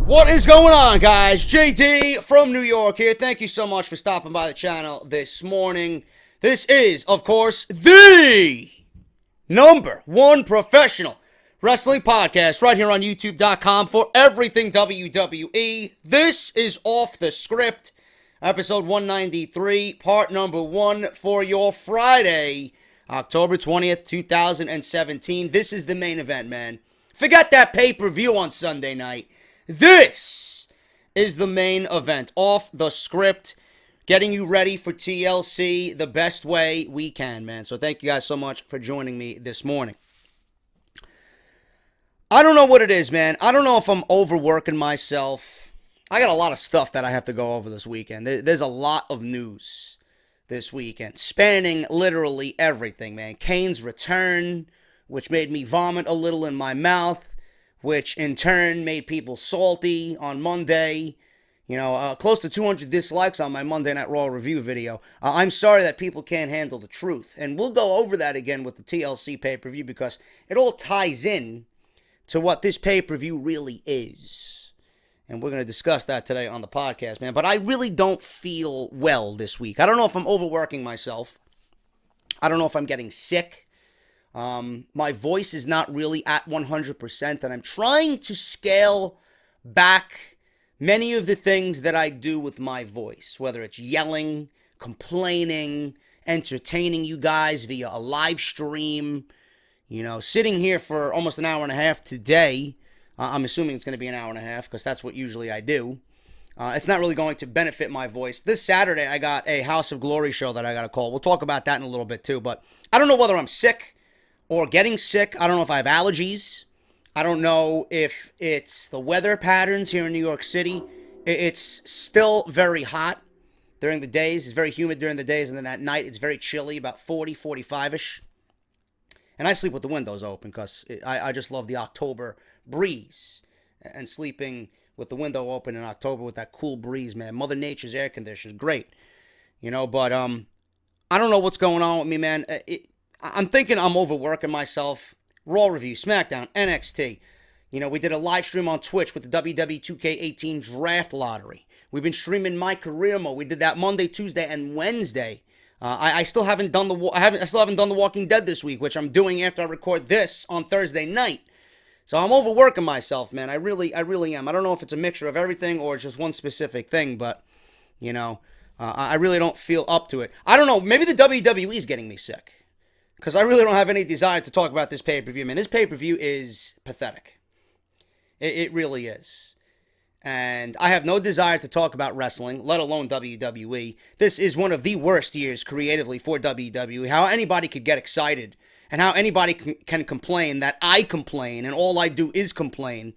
What is going on, guys? JD from New York here. Thank you so much for stopping by the channel this morning. This is, of course, the #1 professional wrestling podcast right here on YouTube.com for everything WWE. This is Off the Script, episode 193, part number 1 for your Friday, October 20th, 2017. This is the main event, man. Forget that pay-per-view on Sunday night. This is the main event, Off the Script, getting you ready for TLC the best way we can, man. So thank you guys so much for joining me this morning. I don't know what it is, man. I don't know if I'm overworking myself. I got a lot of stuff that I have to go over this weekend. There's a lot of news this weekend, spanning literally everything, man. Kane's return, which made me vomit a little in my mouth, which in turn made people salty on Monday. You know, close to 200 dislikes on my Monday Night Raw review video. I'm sorry that people can't handle the truth. And we'll go over that again with the TLC pay-per-view because it all ties in to what this pay-per-view really is. And we're going to discuss that today on the podcast, man. But I really don't feel well this week. I don't know if I'm overworking myself. I don't know if I'm getting sick. My voice is not really at 100%, and I'm trying to scale back many of the things that I do with my voice, whether it's yelling, complaining, entertaining you guys via a live stream, you know, sitting here for almost an hour and a half today. I'm assuming it's going to be an hour and a half because that's what usually I do. It's not really going to benefit my voice. This Saturday, I got a House of Glory show that I got to call. We'll talk about that in a little bit too, but I don't know whether I'm sick or getting sick. I don't know if I have allergies. I don't know if it's the weather patterns here in New York City. It's still very hot during the days. It's very humid during the days. And then at night, it's very chilly, about 40, 45-ish. And I sleep with the windows open because I just love the October breeze. And sleeping with the window open in October with that cool breeze, man. Mother Nature's air conditioner is great. You know, but I don't know what's going on with me, man. I'm thinking I'm overworking myself. Raw review, SmackDown, NXT. You know, we did a live stream on Twitch with the WWE 2K18 Draft Lottery. We've been streaming My Career Mode. We did that Monday, Tuesday, and Wednesday. I still haven't done the Walking Dead this week, which I'm doing after I record this on Thursday night. So I'm overworking myself, man. I really am. I don't know if it's a mixture of everything or it's just one specific thing, but you know, I really don't feel up to it. I don't know. Maybe the WWE is getting me sick. Because I really don't have any desire to talk about this pay-per-view, man. This pay-per-view is pathetic. It really is. And I have no desire to talk about wrestling, let alone WWE. This is one of the worst years creatively for WWE. How anybody could get excited and how anybody can complain that I complain and all I do is complain.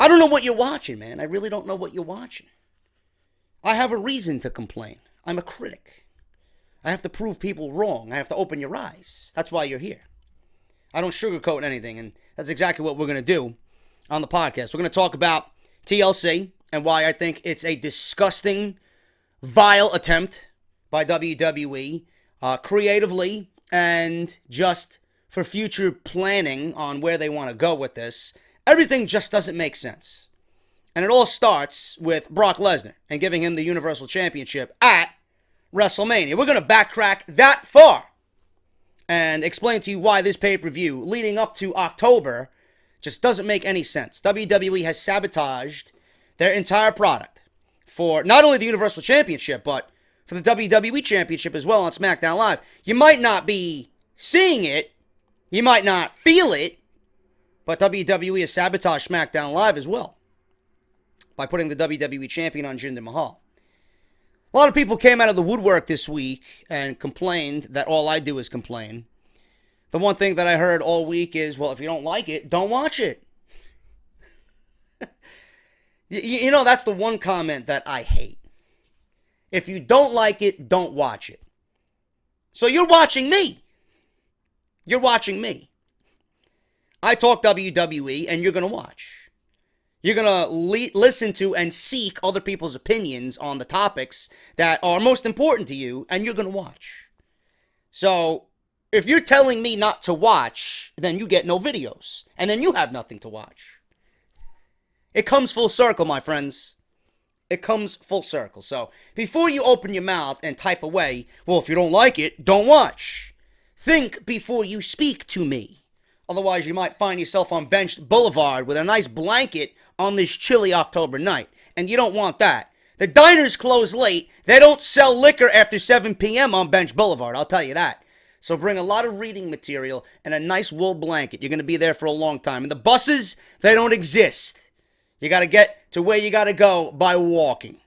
I don't know what you're watching, man. I really don't know what you're watching. I have a reason to complain. I'm a critic. I have to prove people wrong. I have to open your eyes. That's why you're here. I don't sugarcoat anything, and that's exactly what we're going to do on the podcast. We're going to talk about TLC and why I think it's a disgusting, vile attempt by WWE, creatively and just for future planning on where they want to go with this. Everything just doesn't make sense. And it all starts with Brock Lesnar and giving him the Universal Championship at WrestleMania. We're going to backtrack that far and explain to you why this pay-per-view leading up to October just doesn't make any sense. WWE has sabotaged their entire product for not only the Universal Championship, but for the WWE Championship as well on SmackDown Live. You might not be seeing it, you might not feel it, but WWE has sabotaged SmackDown Live as well by putting the WWE Champion on Jinder Mahal. A lot of people came out of the woodwork this week and complained that all I do is complain. The one thing that I heard all week is, well, if you don't like it, don't watch it. You know, that's the one comment that I hate. If you don't like it, don't watch it. So you're watching me. You're watching me. I talk WWE and you're going to watch. You're going to listen to and seek other people's opinions on the topics that are most important to you, and you're going to watch. So if you're telling me not to watch, then you get no videos, and then you have nothing to watch. It comes full circle, my friends. It comes full circle. So before you open your mouth and type away, well, if you don't like it, don't watch. Think before you speak to me. Otherwise, you might find yourself on Benched Boulevard with a nice blanket on this chilly October night. And you don't want that. The diners close late. They don't sell liquor after 7 p.m. on Benched Boulevard, I'll tell you that. So bring a lot of reading material and a nice wool blanket. You're going to be there for a long time. And the buses, they don't exist. You got to get to where you got to go by walking.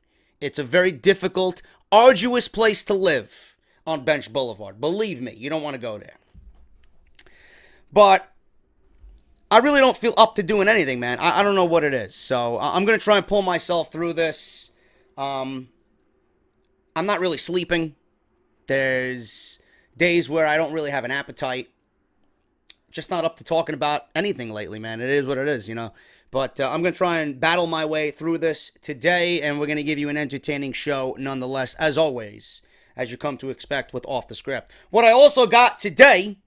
It's a very difficult, arduous place to live on Benched Boulevard. Believe me, you don't want to go there. But I really don't feel up to doing anything, man. I don't know what it is. So I'm going to try and pull myself through this. I'm not really sleeping. There's days where I don't really have an appetite. Just not up to talking about anything lately, man. It is what it is, you know. But I'm going to try and battle my way through this today, and we're going to give you an entertaining show nonetheless, as always, as you come to expect with Off the Script. What I also got today,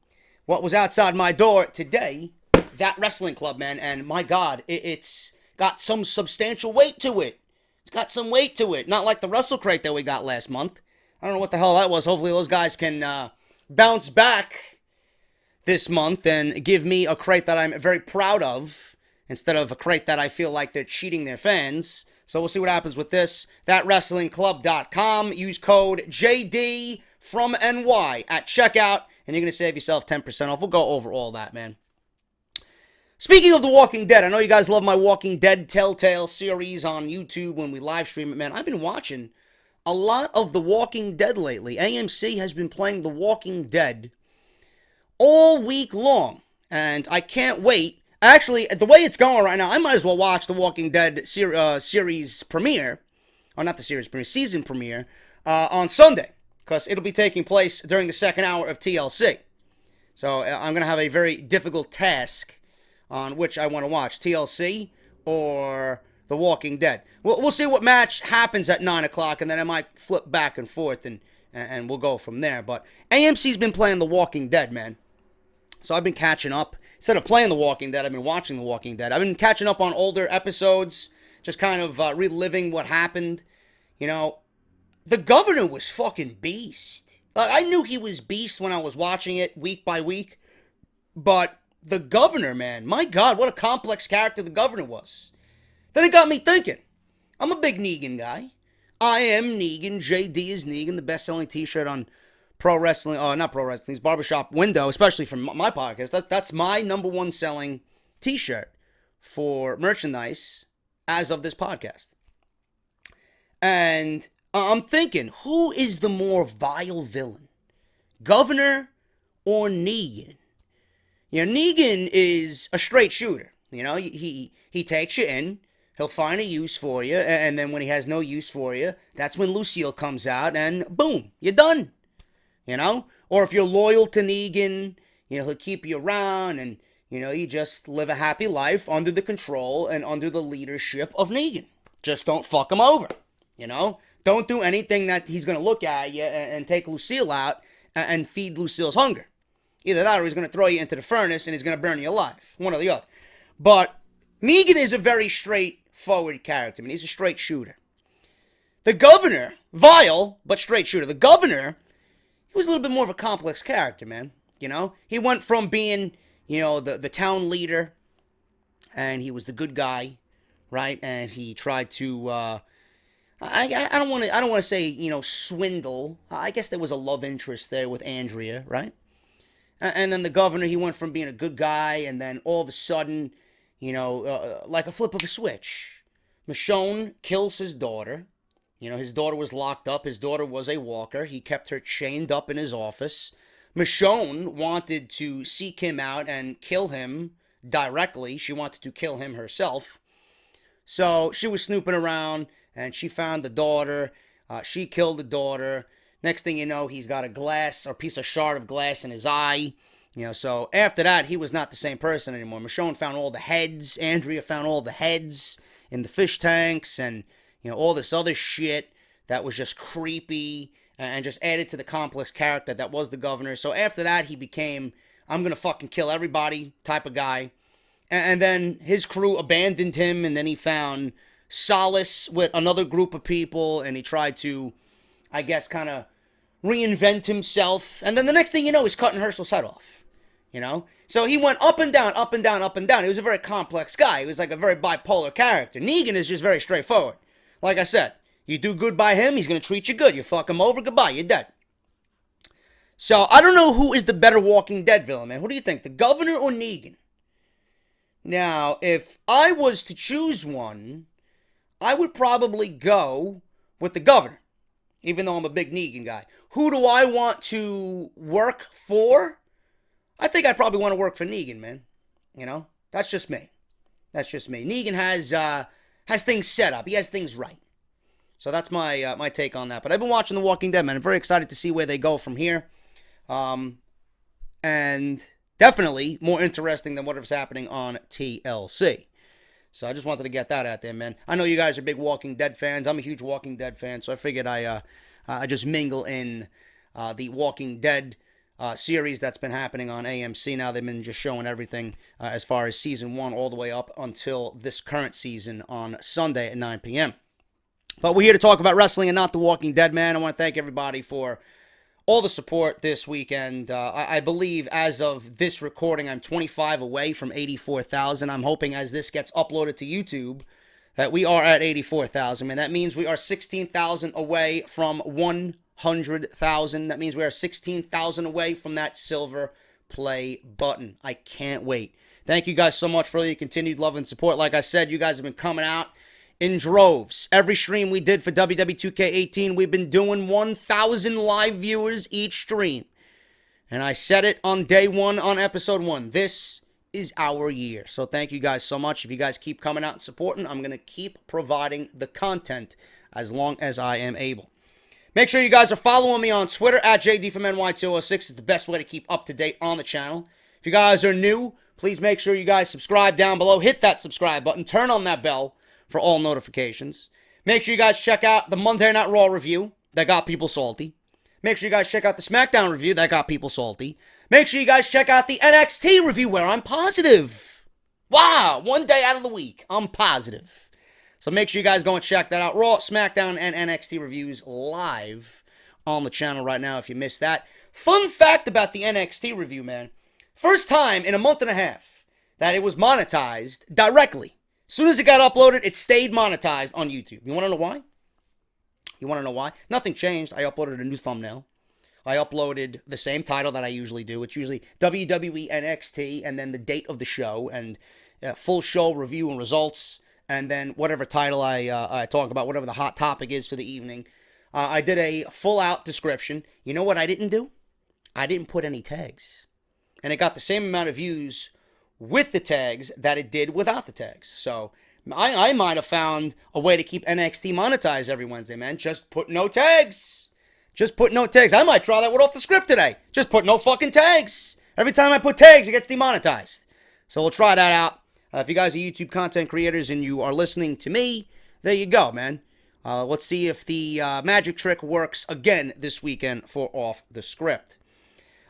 what was outside my door today, that wrestling club, man, and my God, it's got some substantial weight to it. It's got some weight to it. Not like the Wrestle Crate that we got last month. I don't know what the hell that was. Hopefully those guys can bounce back this month and give me a crate that I'm very proud of, instead of a crate that I feel like they're cheating their fans. So we'll see what happens with this. ThatWrestlingClub.com. Use code JDFROMNY at checkout, and you're going to save yourself 10% off. We'll go over all that, man. Speaking of The Walking Dead, I know you guys love my Walking Dead Telltale series on YouTube when we live stream it, man. I've been watching a lot of The Walking Dead lately. AMC has been playing The Walking Dead all week long, and I can't wait. Actually, the way it's going right now, I might as well watch The Walking Dead series premiere, or not the series premiere, season premiere, on Sunday, because it'll be taking place during the second hour of TLC. So I'm going to have a very difficult task on which I want to watch, TLC or The Walking Dead. We'll see what match happens at 9 o'clock, and then I might flip back and forth, and we'll go from there. But AMC's been playing The Walking Dead, man. So I've been catching up. Instead of playing The Walking Dead, I've been watching The Walking Dead. I've been catching up on older episodes, just kind of reliving what happened. You know, the governor was fucking beast. Like, I knew he was beast when I was watching it week by week, but the governor, man, my God, what a complex character the governor was. Then it got me thinking. I'm a big Negan guy. I am Negan. JD is Negan, the best-selling t-shirt on pro wrestling, not pro wrestling's Barbershop Window, especially from my podcast. That's my number one selling t-shirt for merchandise as of this podcast. And I'm thinking, who is the more vile villain? Governor or Negan? You know, Negan is a straight shooter. You know, he takes you in, he'll find a use for you, and then when he has no use for you, that's when Lucille comes out, and boom, you're done. You know? Or if you're loyal to Negan, you know, he'll keep you around, and, you know, you just live a happy life under the control and under the leadership of Negan. Just don't fuck him over, you know? Don't do anything that he's going to look at you and take Lucille out and feed Lucille's hunger. Either that or he's going to throw you into the furnace and he's going to burn you alive. One or the other. But Negan is a very straightforward character. I mean, he's a straight shooter. The governor, vile, but straight shooter. The governor, he was a little bit more of a complex character, man. You know? He went from being, you know, the town leader, and he was the good guy, right? And he tried to, I don't want to say, you know, swindle. I guess there was a love interest there with Andrea, right? And then the governor, he went from being a good guy, and then all of a sudden, you know, like a flip of a switch, Michonne kills his daughter. You know, his daughter was locked up. His daughter was a walker. He kept her chained up in his office. Michonne wanted to seek him out and kill him directly. She wanted to kill him herself. So she was snooping around, and she found the daughter. She killed the daughter. Next thing you know, he's got a glass or piece of shard of glass in his eye. You know, so after that, he was not the same person anymore. Michonne found all the heads. Andrea found all the heads in the fish tanks and, you know, all this other shit that was just creepy and just added to the complex character that was the governor. So after that, he became, I'm going to fucking kill everybody type of guy. And then his crew abandoned him, and then he found solace with another group of people, and he tried to, I guess, kind of reinvent himself. And then the next thing you know, he's cutting Herschel's head off, you know? So he went up and down, up and down, up and down. He was a very complex guy. He was like a very bipolar character. Negan is just very straightforward. Like I said, you do good by him, he's going to treat you good. You fuck him over, goodbye, you're dead. So I don't know who is the better Walking Dead villain, man. Who do you think, the Governor or Negan? Now, if I was to choose one, I would probably go with the Governor, even though I'm a big Negan guy. Who do I want to work for? I think I probably want to work for Negan, man. You know, that's just me. That's just me. Negan has things set up. He has things right. So that's my my take on that. But I've been watching The Walking Dead, man. I'm very excited to see where they go from here. And definitely more interesting than whatever's happening on TLC. So I just wanted to get that out there, man. I know you guys are big Walking Dead fans. I'm a huge Walking Dead fan, so I figured I just mingle in the Walking Dead series that's been happening on AMC now. They've been just showing everything as far as season 1 all the way up until this current season on Sunday at 9 p.m. But we're here to talk about wrestling and not The Walking Dead, man. I want to thank everybody for all the support this weekend. I believe as of this recording, I'm 25 away from 84,000. I'm hoping as this gets uploaded to YouTube that we are at 84,000. And that means we are 16,000 away from 100,000. That means we are 16,000 away from that silver play button. I can't wait. Thank you guys so much for your continued love and support. Like I said, you guys have been coming out in droves. Every stream we did for WWE 2K18, we've been doing 1,000 live viewers each stream. And I said it on day 1 on episode 1. This is our year. So thank you guys so much. If you guys keep coming out and supporting, I'm going to keep providing the content as long as I am able. Make sure you guys are following me on Twitter at JDFROMNY206. It's the best way to keep up to date on the channel. If you guys are new, please make sure you guys subscribe down below. Hit that subscribe button. Turn on that bell for all notifications. Make sure you guys check out the Monday Night Raw review that got people salty. Make sure you guys check out the SmackDown review that got people salty. Make sure you guys check out the NXT review where I'm positive. Wow, one day out of the week, I'm positive. So make sure you guys go and check that out. Raw, SmackDown, and NXT reviews live on the channel right now if you missed that. Fun fact about the NXT review, man. First time in a month and a half that it was monetized directly. As soon as it got uploaded, it stayed monetized on YouTube. You want to know why? You want to know why? Nothing changed. I uploaded a new thumbnail. I uploaded the same title that I usually do. It's usually WWE NXT and then the date of the show and full show review and results. And then whatever title I talk about, whatever the hot topic is for the evening. I did a full-out description. You know what I didn't do? I didn't put any tags. And it got the same amount of views with the tags that it did without the tags. So I might have found a way to keep NXT monetized every Wednesday, man. Just put no tags. Just put no tags. I might try that one off the script today. Just put no fucking tags. Every time I put tags, it gets demonetized. So we'll try that out. If you guys are YouTube content creators and you are listening to me, there you go, man. Let's see if the magic trick works again this weekend for Off the Script.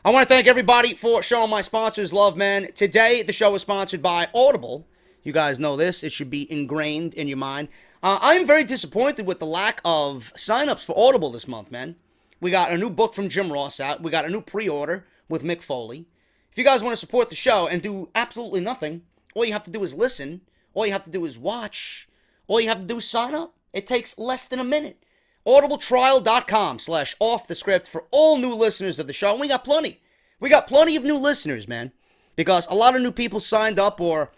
I want to thank everybody for showing my sponsors love, man. Today, the show is sponsored by Audible. You guys know this. It should be ingrained in your mind. I'm very disappointed with the lack of signups for Audible this month, man. We got a new book from Jim Ross out. We got a new pre-order with Mick Foley. If you guys want to support the show and do absolutely nothing, all you have to do is listen. All you have to do is watch. All you have to do is sign up. It takes less than a minute. audibletrial.com/offthescript for all new listeners of the show. And we got plenty. We got plenty of new listeners, man. Because a lot of new people signed up or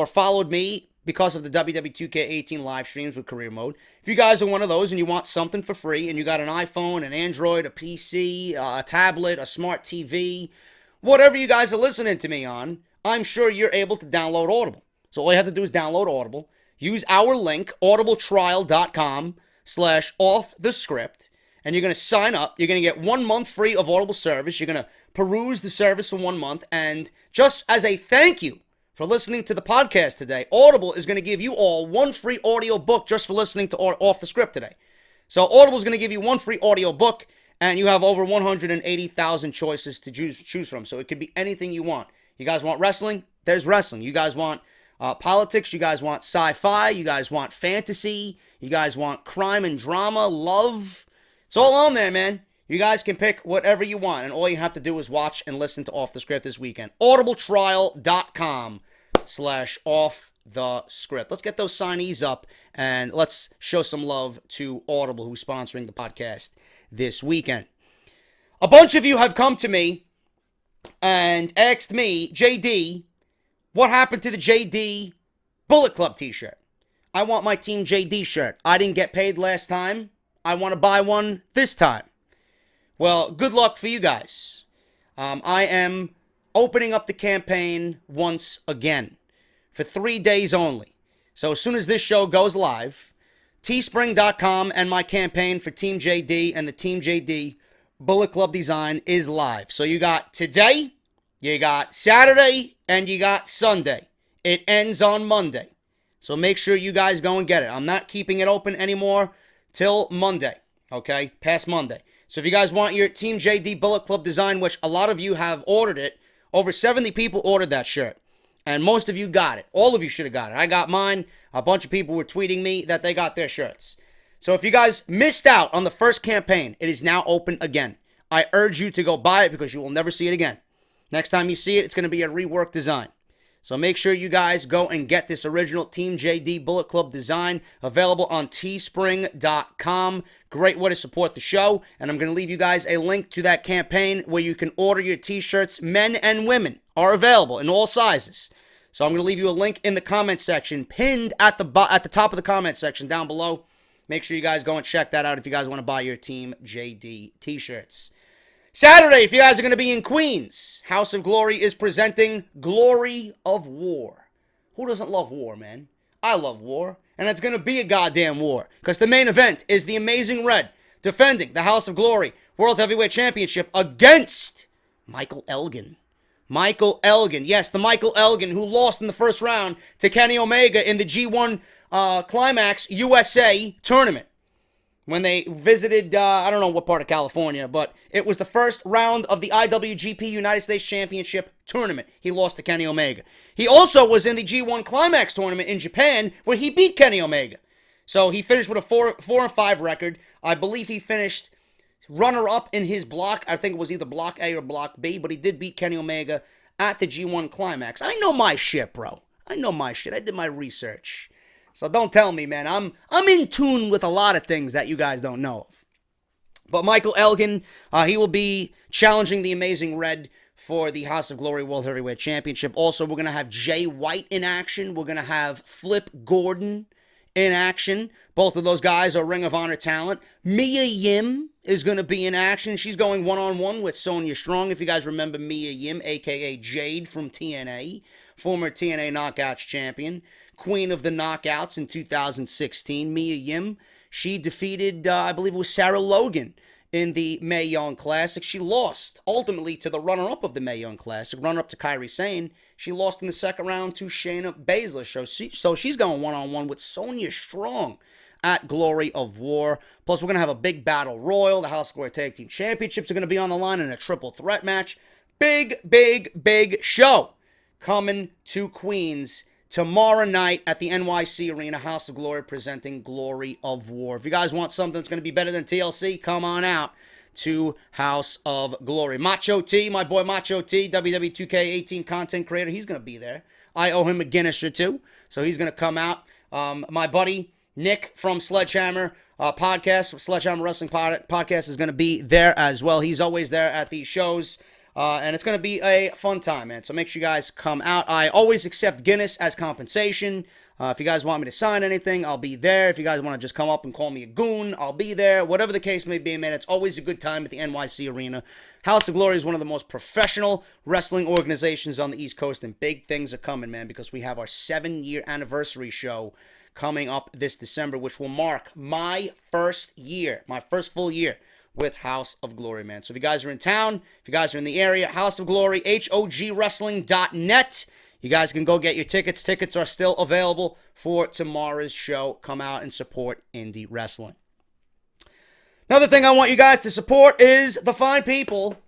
followed me because of the WWE 2K18 live streams with Career Mode. If you guys are one of those and you want something for free and you got an iPhone, an Android, a PC, a tablet, a smart TV, whatever you guys are listening to me on, I'm sure you're able to download Audible. So all you have to do is download Audible. Use our link, audibletrial.com/offthescript, and you're going to sign up. You're going to get 1 month free of Audible service. You're going to peruse the service for 1 month, and just as a thank you for listening to the podcast today, Audible is going to give you all 1 free audio book just for listening to Off the Script today. So Audible is going to give you 1 free audio book, and you have over 180,000 choices to choose from. So it could be anything you want. You guys want wrestling? there's wrestling. You guys want politics, you guys want sci-fi, you guys want fantasy, you guys want crime and drama, love. It's all on there, man. You guys can pick whatever you want, and all you have to do is watch and listen to Off the Script this weekend. audibletrial.com/offthescript. Let's get those signees up, and let's show some love to Audible, who's sponsoring the podcast this weekend. A bunch of you have come to me and asked me, JD, what happened to the JD Bullet Club t-shirt? I want my Team JD shirt. I didn't get paid last time. I want to buy one this time. Well, good luck for you guys. I am opening up the campaign once again for 3 days only. So as soon as this show goes live, teespring.com and my campaign for Team JD and the Team JD Bullet Club design is live. So you got today, you got Saturday, and you got Sunday. It ends on Monday. So make sure you guys go and get it. I'm not keeping it open anymore till Monday, okay? Past Monday. So if you guys want your Team JD Bullet Club design, which a lot of you have ordered it, over 70 people ordered that shirt. And most of you got it. All of you should have got it. I got mine. A bunch of people were tweeting me that they got their shirts. So if you guys missed out on the first campaign, it is now open again. I urge you to go buy it because you will never see it again. Next time you see it, it's going to be a reworked design. So make sure you guys go and get this original Team JD Bullet Club design available on teespring.com. Great way to support the show. And I'm going to leave you guys a link to that campaign where you can order your t-shirts. Men and women are available in all sizes. So I'm going to leave you a link in the comment section, pinned at the top of the comment section down below. Make sure you guys go and check that out if you guys want to buy your Team JD t-shirts. Saturday, if you guys are going to be in Queens, House of Glory is presenting Glory of War. Who doesn't love war, man? I love war, and it's going to be a goddamn war, because the main event is the Amazing Red defending the House of Glory World Heavyweight Championship against Michael Elgin. Michael Elgin, yes, the Michael Elgin who lost in the first round to Kenny Omega in the G1 Climax USA tournament. When they visited, I don't know what part of California, but it was the first round of the IWGP United States Championship tournament. He lost to Kenny Omega. He also was in the G1 Climax tournament in Japan, where he beat Kenny Omega. So he finished with a 4-5 record. I believe he finished runner-up in his block. I think it was either Block A or Block B, but he did beat Kenny Omega at the G1 Climax. I know my shit, bro. I know my shit. I did my research. So don't tell me, man. I'm in tune with a lot of things that you guys don't know of. But Michael Elgin, he will be challenging the Amazing Red for the House of Glory World Heavyweight Championship. Also, we're going to have Jay White in action. We're going to have Flip Gordon in action. Both of those guys are Ring of Honor talent. Mia Yim is going to be in action. She's going one-on-one with Sonya Strong. If you guys remember Mia Yim, a.k.a. Jade from TNA, former TNA Knockouts champion. Queen of the Knockouts in 2016, Mia Yim. She defeated, I believe it was Sarah Logan in the Mae Young Classic. She lost, ultimately, to the runner-up of the Mae Young Classic, runner-up to Kairi Sane. She lost in the second round to Shayna Baszler. So she's going one-on-one with Sonya Strong at Glory of War. Plus, we're going to have a big battle royal. The House of Glory Tag Team Championships are going to be on the line in a triple threat match. Big, big, big show coming to Queens tomorrow night at the NYC Arena, House of Glory presenting Glory of War. If you guys want something that's going to be better than TLC, come on out to House of Glory. Macho T, my boy Macho T, WWE 2K18 content creator, he's going to be there. I owe him a Guinness or two, so he's going to come out. My buddy Nick from Sledgehammer Podcast, Sledgehammer Wrestling Podcast, is going to be there as well. He's always there at these shows. And it's going to be a fun time, man. So make sure you guys come out. I always accept Guinness as compensation. If you guys want me to sign anything, I'll be there. If you guys want to just come up and call me a goon, I'll be there. Whatever the case may be, man, it's always a good time at the NYC Arena. House of Glory is one of the most professional wrestling organizations on the East Coast, and big things are coming, man, because we have our 7-year anniversary show coming up this December, which will mark my first full year with House of Glory, man. So if you guys are in town, if you guys are in the area, House of Glory, HOGWrestling.net. You guys can go get your tickets. Tickets are still available for tomorrow's show. Come out and support indie wrestling. Another thing I want you guys to support is the fine people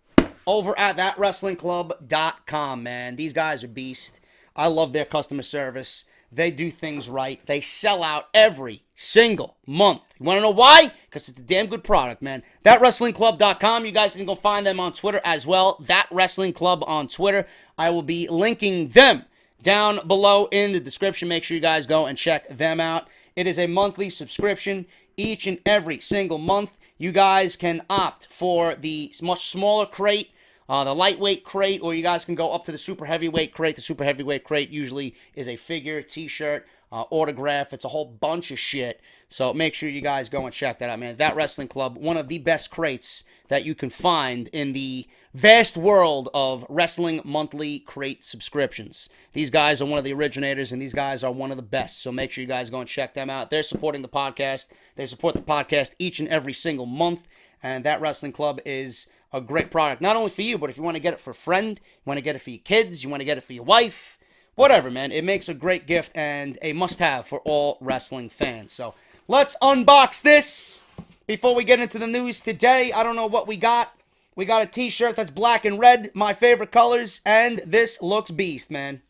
over at thatwrestlingclub.com, man. These guys are beast. I love their customer service. They do things right. They sell out every single month. You want to know why? Because it's a damn good product, man. ThatWrestlingClub.com. You guys can go find them on Twitter as well. That Wrestling Club on Twitter. I will be linking them down below in the description. Make sure you guys go and check them out. It is a monthly subscription. Each and every single month, you guys can opt for the much smaller crate, the lightweight crate, or you guys can go up to the super heavyweight crate. The super heavyweight crate usually is a figure, t-shirt, autograph. It's a whole bunch of shit. So make sure you guys go and check that out, man. That Wrestling Club, one of the best crates that you can find in the vast world of wrestling monthly crate subscriptions. These guys are one of the originators, and these guys are one of the best. So make sure you guys go and check them out. They're supporting the podcast. They support the podcast each and every single month, and That Wrestling Club is a great product, not only for you, but if you want to get it for a friend, you want to get it for your kids, you want to get it for your wife, whatever, man. It makes a great gift and a must-have for all wrestling fans. So let's unbox this before we get into the news today. I don't know what we got. We got a t-shirt that's black and red, my favorite colors, and this looks beast, man.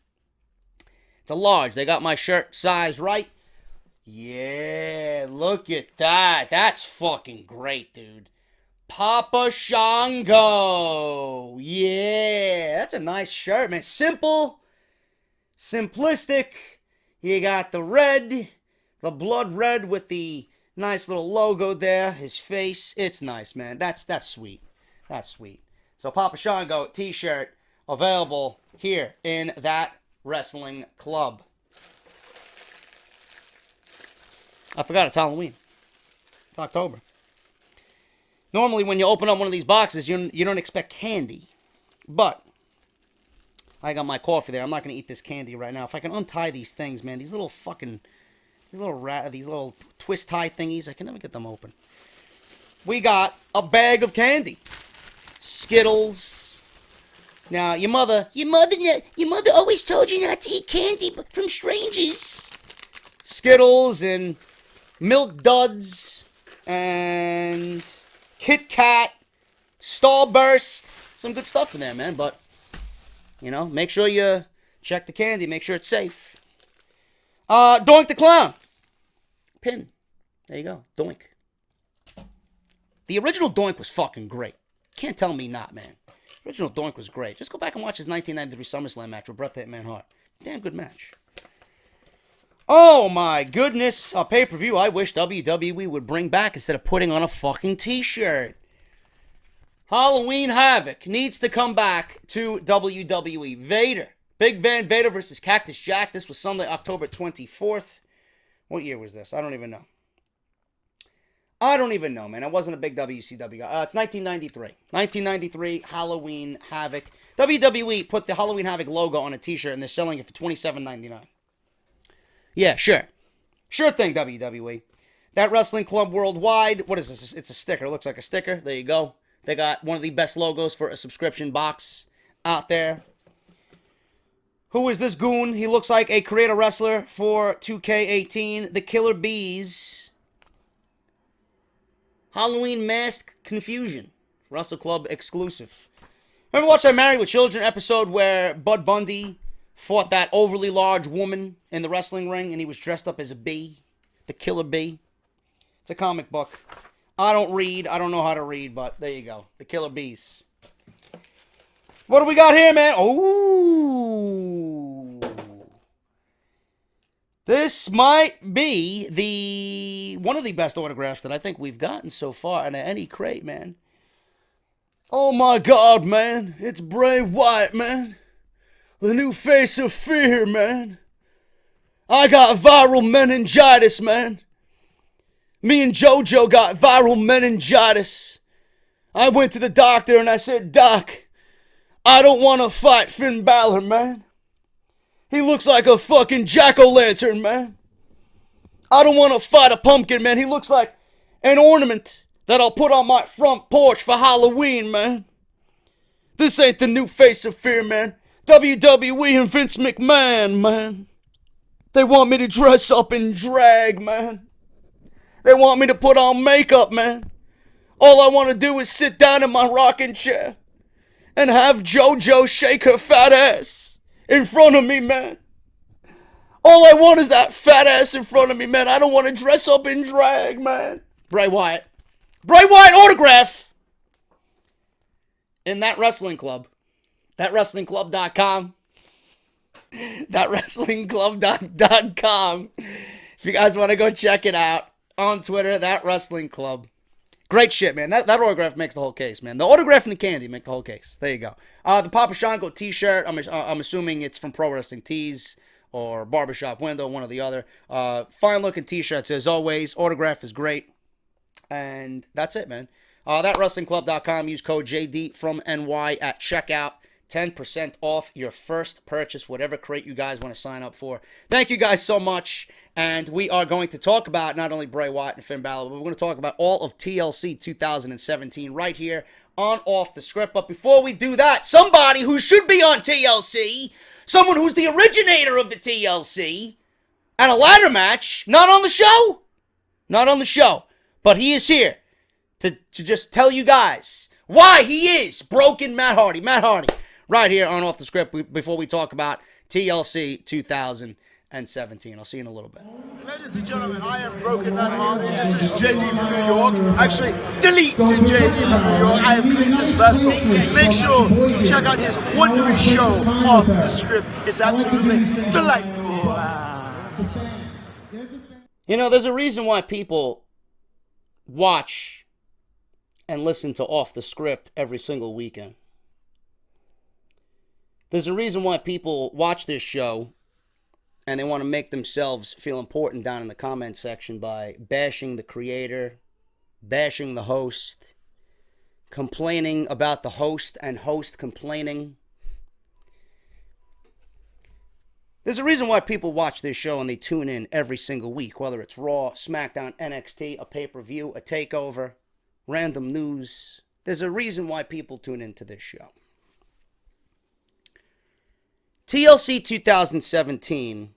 It's a large. They got my shirt size right. Yeah, look at that. That's fucking great, dude. Papa Shango. Yeah, that's a nice shirt, man. Simple, simplistic. You got the red, the blood red with the nice little logo there, his face. It's nice, man. That's sweet. That's sweet. So Papa Shango t-shirt available here in That Wrestling Club. I forgot it's Halloween. It's October. Normally, when you open up one of these boxes, you don't expect candy. But I got my coffee there. I'm not going to eat this candy right now. If I can untie these things, man, these little twist tie thingies, I can never get them open. We got a bag of candy. Skittles. Now, your mother always told you not to eat candy from strangers. Skittles and Milk Duds and Kit Kat, Starburst, some good stuff in there, man. But, you know, make sure you check the candy, make sure it's safe. Doink the Clown. Pin. There you go. Doink. The original Doink was fucking great. Can't tell me not, man. The original Doink was great. Just go back and watch his 1993 SummerSlam match with Bret the Hitman Hart. Damn good match. Oh my goodness, a pay-per-view I wish WWE would bring back instead of putting on a fucking t-shirt. Halloween Havoc needs to come back to WWE. Vader. Big Van Vader versus Cactus Jack. This was Sunday, October 24th. What year was this? I don't even know. Man. I wasn't a big WCW guy. It's 1993. 1993 Halloween Havoc. WWE put the Halloween Havoc logo on a t-shirt and they're selling it for $27.99. Yeah, sure. Sure thing, WWE. That Wrestling Club Worldwide. What is this? It's a sticker. It looks like a sticker. There you go. They got one of the best logos for a subscription box out there. Who is this goon? He looks like a creator wrestler for 2K18. The Killer Bees. Halloween Mask Confusion. Wrestle Club exclusive. Remember watch that Married with Children episode where Bud Bundy fought that overly large woman in the wrestling ring and he was dressed up as a bee? The Killer Bee. It's a comic book. I don't read. I don't know how to read, but there you go. The Killer Bees. What do we got here, man? Ooh. This might be one of the best autographs that I think we've gotten so far in any crate, man. Oh my God, man. It's Bray Wyatt, man. The new face of fear, man. I got viral meningitis, man. Me and JoJo got viral meningitis. I went to the doctor and I said, Doc, I don't want to fight Finn Balor, man. He looks like a fucking jack-o'-lantern, man. I don't want to fight a pumpkin, man. He looks like an ornament that I'll put on my front porch for Halloween, man. This ain't the new face of fear, man. WWE and Vince McMahon, man. They want me to dress up in drag, man. They want me to put on makeup, man. All I want to do is sit down in my rocking chair and have JoJo shake her fat ass in front of me, man. All I want is that fat ass in front of me, man. I don't want to dress up in drag, man. Bray Wyatt. Bray Wyatt autograph in that wrestling club. ThatWrestlingClub.com. ThatWrestlingClub.com. If you guys want to go check it out on Twitter, That Wrestling Club. Great shit, man. That autograph makes the whole case, man. The autograph and the candy make the whole case. There you go. The Papa Shango t-shirt, I'm assuming it's from Pro Wrestling Tees or Barbershop Window, one or the other. Fine looking t-shirts as always. Autograph is great. And that's it, man. ThatWrestlingClub.com. Use code JDFROMNY at checkout. 10% off your first purchase, whatever crate you guys want to sign up for. Thank you guys so much. And we are going to talk about not only Bray Wyatt and Finn Balor, but we're going to talk about all of TLC 2017 right here on Off the Script. But before we do that, somebody who should be on TLC, someone who's the originator of the TLC, and a ladder match, not on the show. Not on the show. But he is here to just tell you guys why he is Broken Matt Hardy. Matt Hardy, right here on Off the Script before we talk about TLC 2017. I'll see you in a little bit. Ladies and gentlemen, I am Broken Matt Hardy. This is JD from New York. Actually, delete to JD from New York. I have cleaned this vessel. Make sure to check out his wonderful show, Off the Script. It's absolutely delightful. You know, there's a reason why people watch and listen to Off the Script every single weekend. There's a reason why people watch this show and they want to make themselves feel important down in the comment section by bashing the creator, bashing the host, complaining about the host and host complaining. There's a reason why people watch this show and they tune in every single week, whether it's Raw, SmackDown, NXT, a pay-per-view, a takeover, random news. There's a reason why people tune into this show. TLC 2017,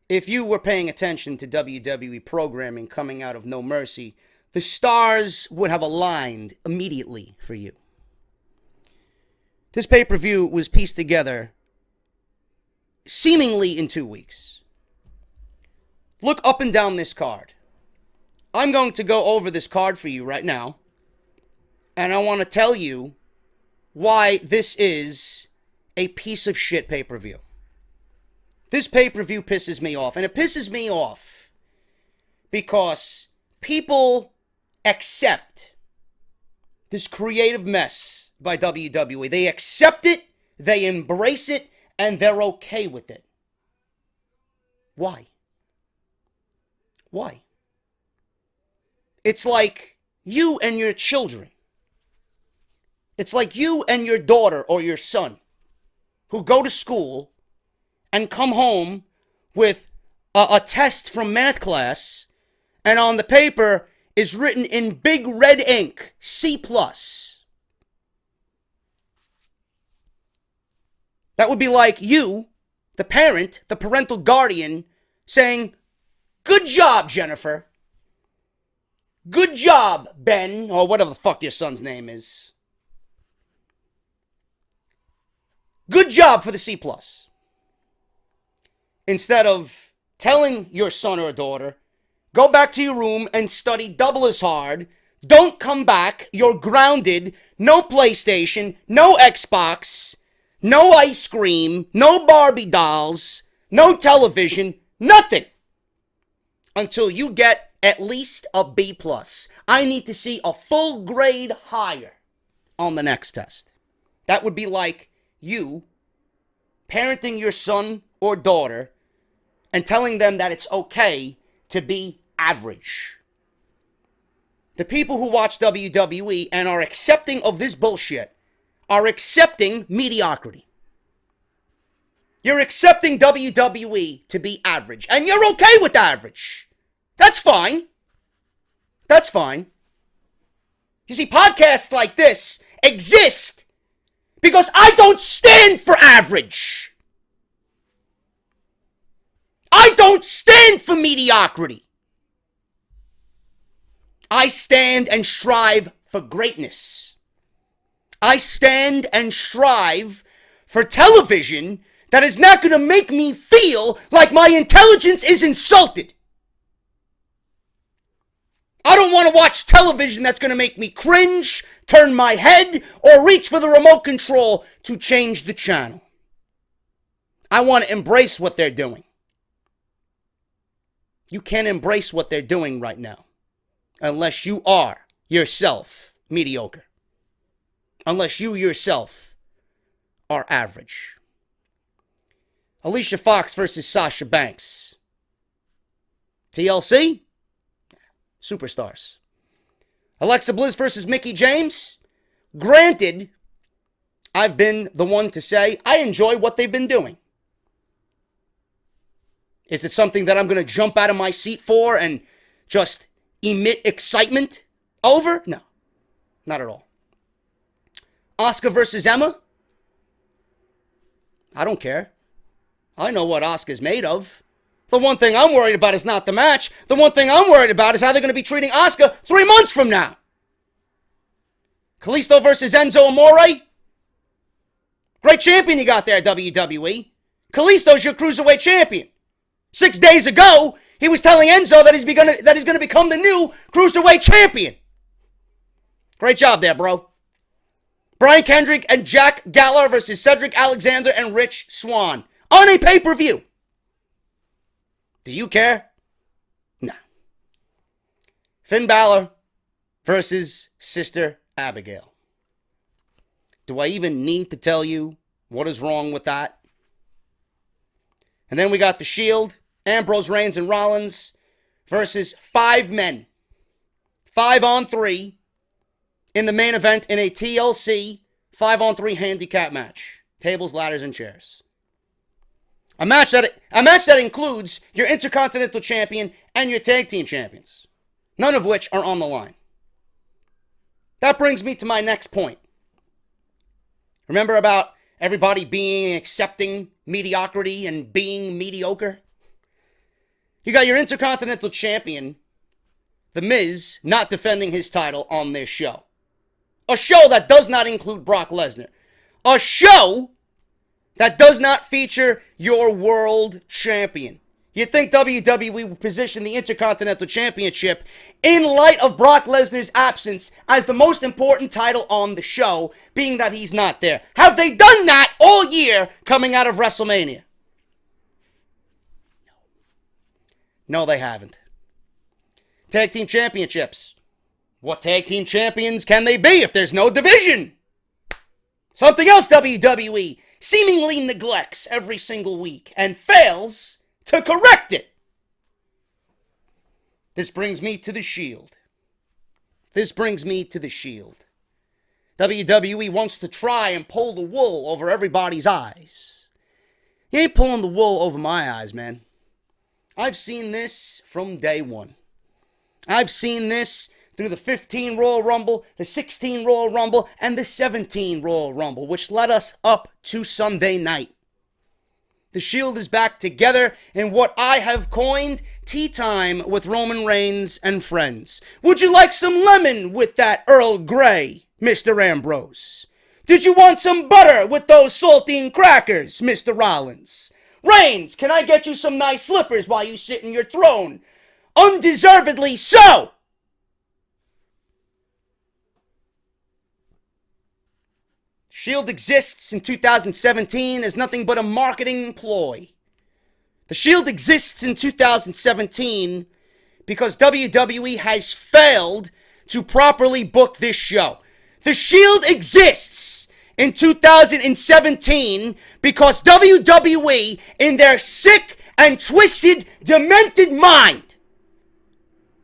if you were paying attention to WWE programming coming out of No Mercy, the stars would have aligned immediately for you. This pay-per-view was pieced together seemingly in 2 weeks. Look up and down this card. I'm going to go over this card for you right now, and I want to tell you why this is a piece of shit pay-per-view. This pay-per-view pisses me off, and it pisses me off because people accept this creative mess by WWE. They accept it, they embrace it, and they're okay with it. Why? Why? It's like you and your children. It's like you and your daughter or your son who go to school and come home with a test from math class, and on the paper is written in big red ink, C+. That would be like you, the parent, the parental guardian, saying, "Good job, Jennifer. Good job, Ben," or whatever the fuck your son's name is. "Good job for the C+." Instead of telling your son or daughter, "Go back to your room and study double as hard. Don't come back. You're grounded. No PlayStation, no Xbox, no ice cream, no Barbie dolls, no television, nothing. Until you get at least a B+. I need to see a full grade higher on the next test." That would be like you parenting your son or daughter and telling them that it's okay to be average. The people who watch WWE and are accepting of this bullshit are accepting mediocrity. You're accepting WWE to be average, and you're okay with average. That's fine. That's fine. You see, podcasts like this exist because I don't stand for average. I don't stand for mediocrity. I stand and strive for greatness. I stand and strive for television that is not going to make me feel like my intelligence is insulted. I don't want to watch television that's going to make me cringe, turn my head, or reach for the remote control to change the channel. I want to embrace what they're doing. You can't embrace what they're doing right now unless you are yourself mediocre. Unless you yourself are average. Alicia Fox versus Sasha Banks. TLC? Superstars. Alexa Bliss versus Mickie James? Granted, I've been the one to say I enjoy what they've been doing. Is it something that I'm going to jump out of my seat for and just emit excitement over? No, not at all. Asuka versus Emma? I don't care. I know what Asuka's made of. The one thing I'm worried about is not the match. The one thing I'm worried about is how they're going to be treating Asuka 3 months from now. Kalisto versus Enzo Amore? Great champion you got there, WWE. Kalisto's your Cruiserweight champion. 6 days ago, he was telling Enzo that he's going to become the new Cruiserweight champion. Great job there, bro. Brian Kendrick and Jack Gallagher versus Cedric Alexander and Rich Swann on a pay-per-view. Do you care? No. Finn Balor versus Sister Abigail. Do I even need to tell you what is wrong with that? And then we got The Shield, Ambrose, Reigns, and Rollins versus 5 men. 5-on-3 in the main event in a TLC 5-on-3 handicap match. Tables, ladders, and chairs. A match that includes your Intercontinental Champion and your Tag Team Champions. None of which are on the line. That brings me to my next point. Remember about everybody accepting mediocrity and being mediocre? You got your Intercontinental Champion, The Miz, not defending his title on this show. A show that does not include Brock Lesnar. A show that does not feature your world champion. You'd think WWE would position the Intercontinental Championship in light of Brock Lesnar's absence as the most important title on the show, being that he's not there. Have they done that all year coming out of WrestleMania? No, they haven't. Tag Team Championships. What tag team champions can they be if there's no division? Something else WWE seemingly neglects every single week and fails to correct it. This brings me to the Shield. WWE wants to try and pull the wool over everybody's eyes. You ain't pulling the wool over my eyes, man. I've seen this from day one. I've seen this through the 15 Royal Rumble, the 16 Royal Rumble, and the 17 Royal Rumble, which led us up to Sunday night. The Shield is back together in what I have coined tea time with Roman Reigns and friends. Would you like some lemon with that Earl Grey, Mr. Ambrose? Did you want some butter with those saltine crackers, Mr. Rollins? Reigns, can I get you some nice slippers while you sit in your throne? Undeservedly so! Shield exists in 2017 as nothing but a marketing ploy. The Shield exists in 2017 because WWE has failed to properly book this show. The Shield exists in 2017 because WWE, in their sick and twisted, demented mind,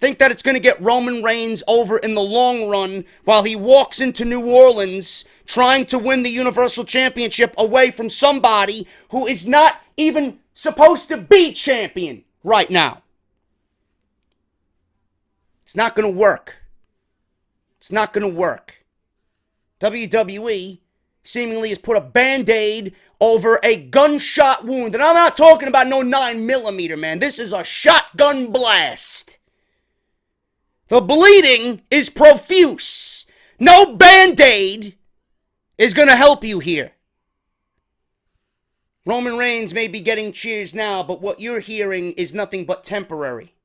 think that it's going to get Roman Reigns over in the long run while he walks into New Orleans trying to win the Universal Championship away from somebody who is not even supposed to be champion right now. It's not going to work. It's not going to work. WWE seemingly has put a Band-Aid over a gunshot wound. And I'm not talking about no 9mm, man. This is a shotgun blast. The bleeding is profuse. No Band-Aid is going to help you here. Roman Reigns may be getting cheers now, but what you're hearing is nothing but temporary.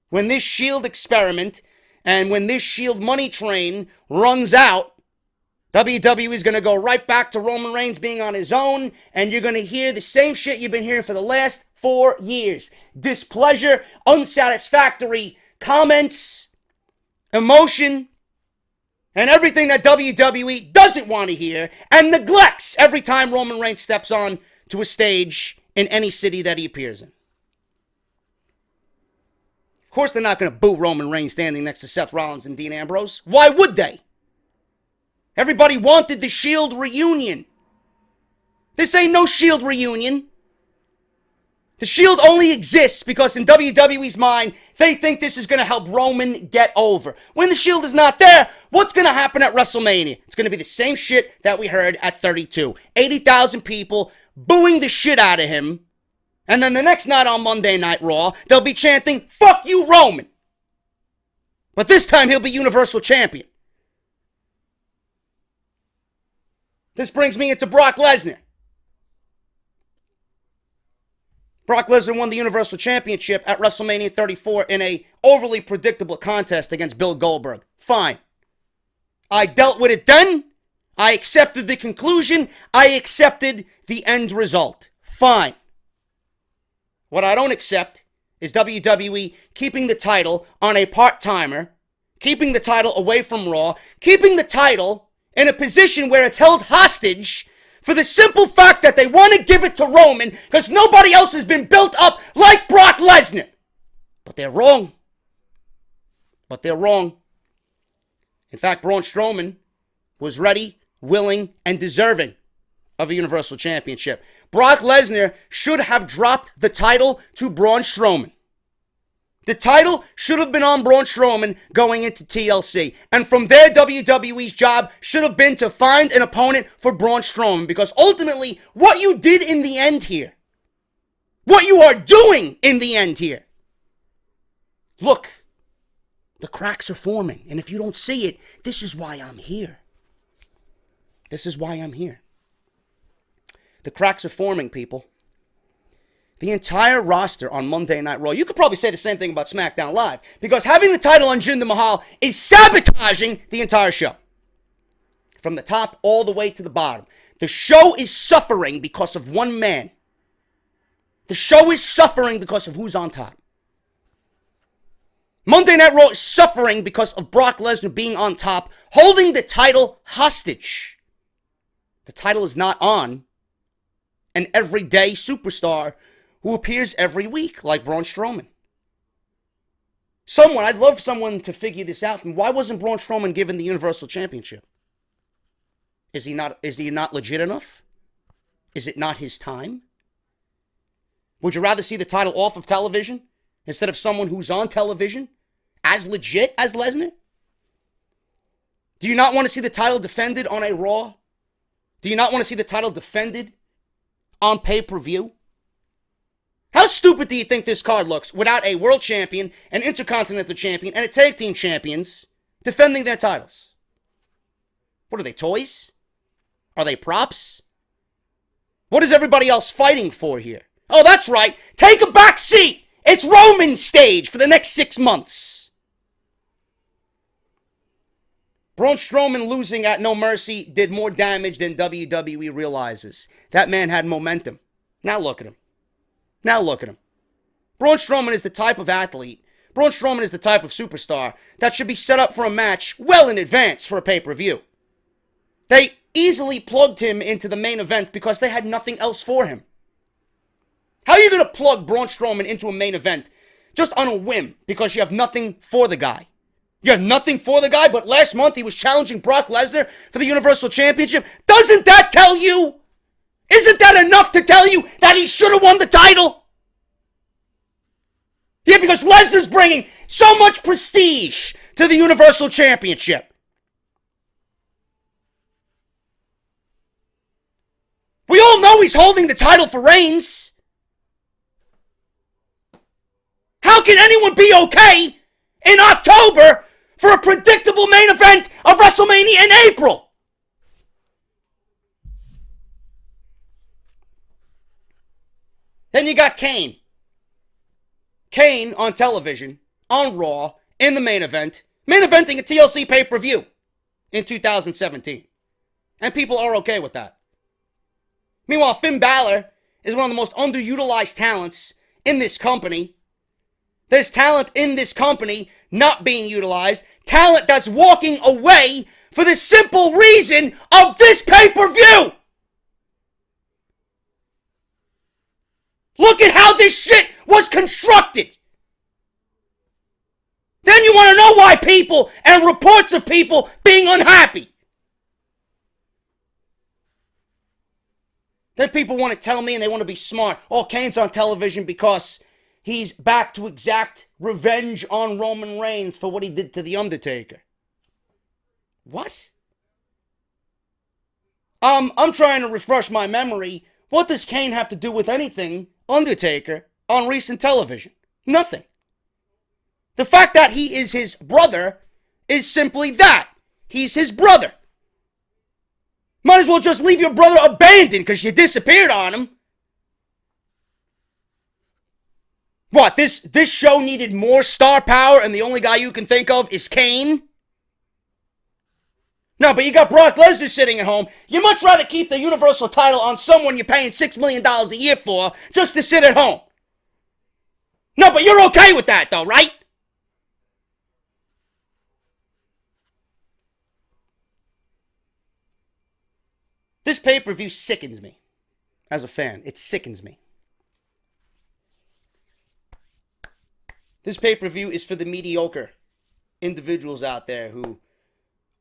When this Shield experiment and when this Shield money train runs out, WWE is going to go right back to Roman Reigns being on his own, and you're going to hear the same shit you've been hearing for the last 4 years. Displeasure, unsatisfactory comments, emotion, and everything that WWE doesn't want to hear and neglects every time Roman Reigns steps on to a stage in any city that he appears in. Of course, they're not going to boo Roman Reigns standing next to Seth Rollins and Dean Ambrose. Why would they? Everybody wanted the Shield reunion. This ain't no Shield reunion. The Shield only exists because in WWE's mind, they think this is going to help Roman get over. When the Shield is not there, what's going to happen at WrestleMania? It's going to be the same shit that we heard at 32. 80,000 people booing the shit out of him. And then the next night on Monday Night Raw, they'll be chanting, "Fuck you, Roman." But this time he'll be Universal Champion. This brings me into Brock Lesnar. Brock Lesnar won the Universal Championship at WrestleMania 34 in a overly predictable contest against Bill Goldberg. Fine. I dealt with it then. I accepted the conclusion. I accepted the end result. Fine. What I don't accept is WWE keeping the title on a part-timer, keeping the title away from Raw, keeping the title in a position where it's held hostage for the simple fact that they want to give it to Roman because nobody else has been built up like Brock Lesnar. But they're wrong. In fact, Braun Strowman was ready, willing, and deserving of a Universal Championship. Brock Lesnar should have dropped the title to Braun Strowman. The title should have been on Braun Strowman going into TLC. And from there, WWE's job should have been to find an opponent for Braun Strowman. Because ultimately, what you did in the end here, what you are doing in the end here, look, the cracks are forming. And if you don't see it, this is why I'm here. This is why I'm here. The cracks are forming, people. The entire roster on Monday Night Raw, you could probably say the same thing about SmackDown Live, because having the title on Jinder Mahal is sabotaging the entire show. From the top all the way to the bottom. The show is suffering because of one man. The show is suffering because of who's on top. Monday Night Raw is suffering because of Brock Lesnar being on top, holding the title hostage. The title is not on an everyday superstar who appears every week, like Braun Strowman. I'd love someone to figure this out. And why wasn't Braun Strowman given the Universal Championship? Is he not legit enough? Is it not his time? Would you rather see the title off of television instead of someone who's on television as legit as Lesnar? Do you not want to see the title defended on a Raw? Do you not want to see the title defended on pay-per-view? How stupid do you think this card looks without a world champion, an intercontinental champion, and a tag team champions defending their titles? What are they, toys? Are they props? What is everybody else fighting for here? Oh, that's right. Take a back seat. It's Roman's stage for the next 6 months. Braun Strowman losing at No Mercy did more damage than WWE realizes. That man had momentum. Now look at him. Braun Strowman is the type of athlete, Braun Strowman is the type of superstar that should be set up for a match well in advance for a pay-per-view. They easily plugged him into the main event because they had nothing else for him. How are you going to plug Braun Strowman into a main event just on a whim because you have nothing for the guy? You have nothing for the guy, but last month he was challenging Brock Lesnar for the Universal Championship. Doesn't that tell you? Isn't that enough to tell you that he should have won the title? Yeah, because Lesnar's bringing so much prestige to the Universal Championship. We all know he's holding the title for Reigns. How can anyone be okay in October for a predictable main event of WrestleMania in April? Then you got Kane. Kane on television, on Raw, in the main event, main eventing a TLC pay-per-view in 2017. And people are okay with that. Meanwhile, Finn Balor is one of the most underutilized talents in this company. There's talent in this company not being utilized. Talent that's walking away for the simple reason of this pay-per-view. Look at how this shit was constructed. Then you want to know why people and reports of people being unhappy. Then people want to tell me and they want to be smart. Oh, Kane's on television because he's back to exact revenge on Roman Reigns for what he did to The Undertaker. What? I'm trying to refresh my memory. What does Kane have to do with anything Undertaker on recent television? Nothing. The fact that he is his brother is simply that. He's his brother. Might as well just leave your brother abandoned because you disappeared on him. What, this show needed more star power and the only guy you can think of is Kane? No, but you got Brock Lesnar sitting at home. You'd much rather keep the Universal title on someone you're paying $6 million a year for just to sit at home. No, but you're okay with that though, right? This pay-per-view sickens me as a fan. It sickens me. This pay-per-view is for the mediocre individuals out there who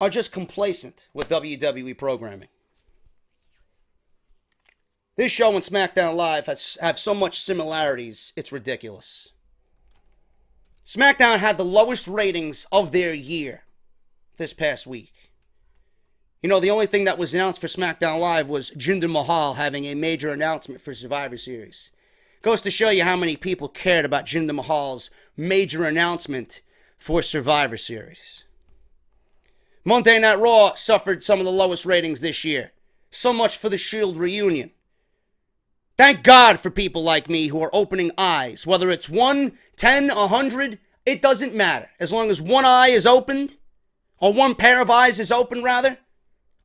are just complacent with WWE programming. This show and SmackDown Live have so much similarities, it's ridiculous. SmackDown had the lowest ratings of their year this past week. You know, the only thing that was announced for SmackDown Live was Jinder Mahal having a major announcement for Survivor Series. Goes to show you how many people cared about Jinder Mahal's major announcement for Survivor Series. Monday Night Raw suffered some of the lowest ratings this year. So much for the Shield reunion. Thank God for people like me who are opening eyes. Whether it's 1, 10, 100, it doesn't matter. As long as one eye is opened, or one pair of eyes is open rather,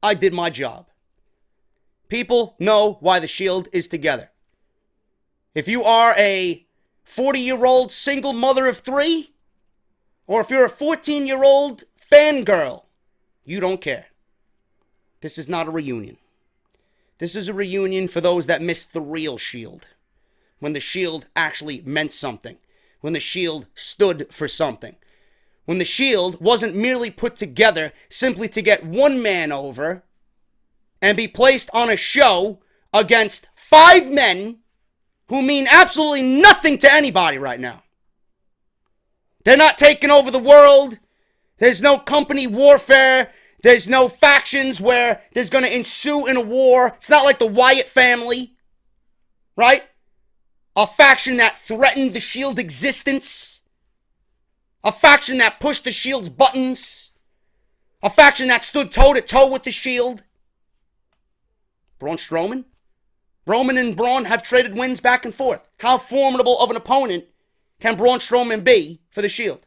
I did my job. People know why the Shield is together. If you are a 40-year-old single mother of 3, or if you're a 14-year-old fangirl, you don't care. This is not a reunion. This is a reunion for those that missed the real Shield. When the Shield actually meant something. When the Shield stood for something. When the Shield wasn't merely put together simply to get one man over and be placed on a show against 5 men who mean absolutely nothing to anybody right now. They're not taking over the world. There's no company warfare. There's no factions where there's going to ensue in a war. It's not like the Wyatt family, right? A faction that threatened the Shield existence. A faction that pushed the Shield's buttons. A faction that stood toe-to-toe with the Shield. Braun Strowman? Roman and Braun have traded wins back and forth. How formidable of an opponent can Braun Strowman be for the Shield?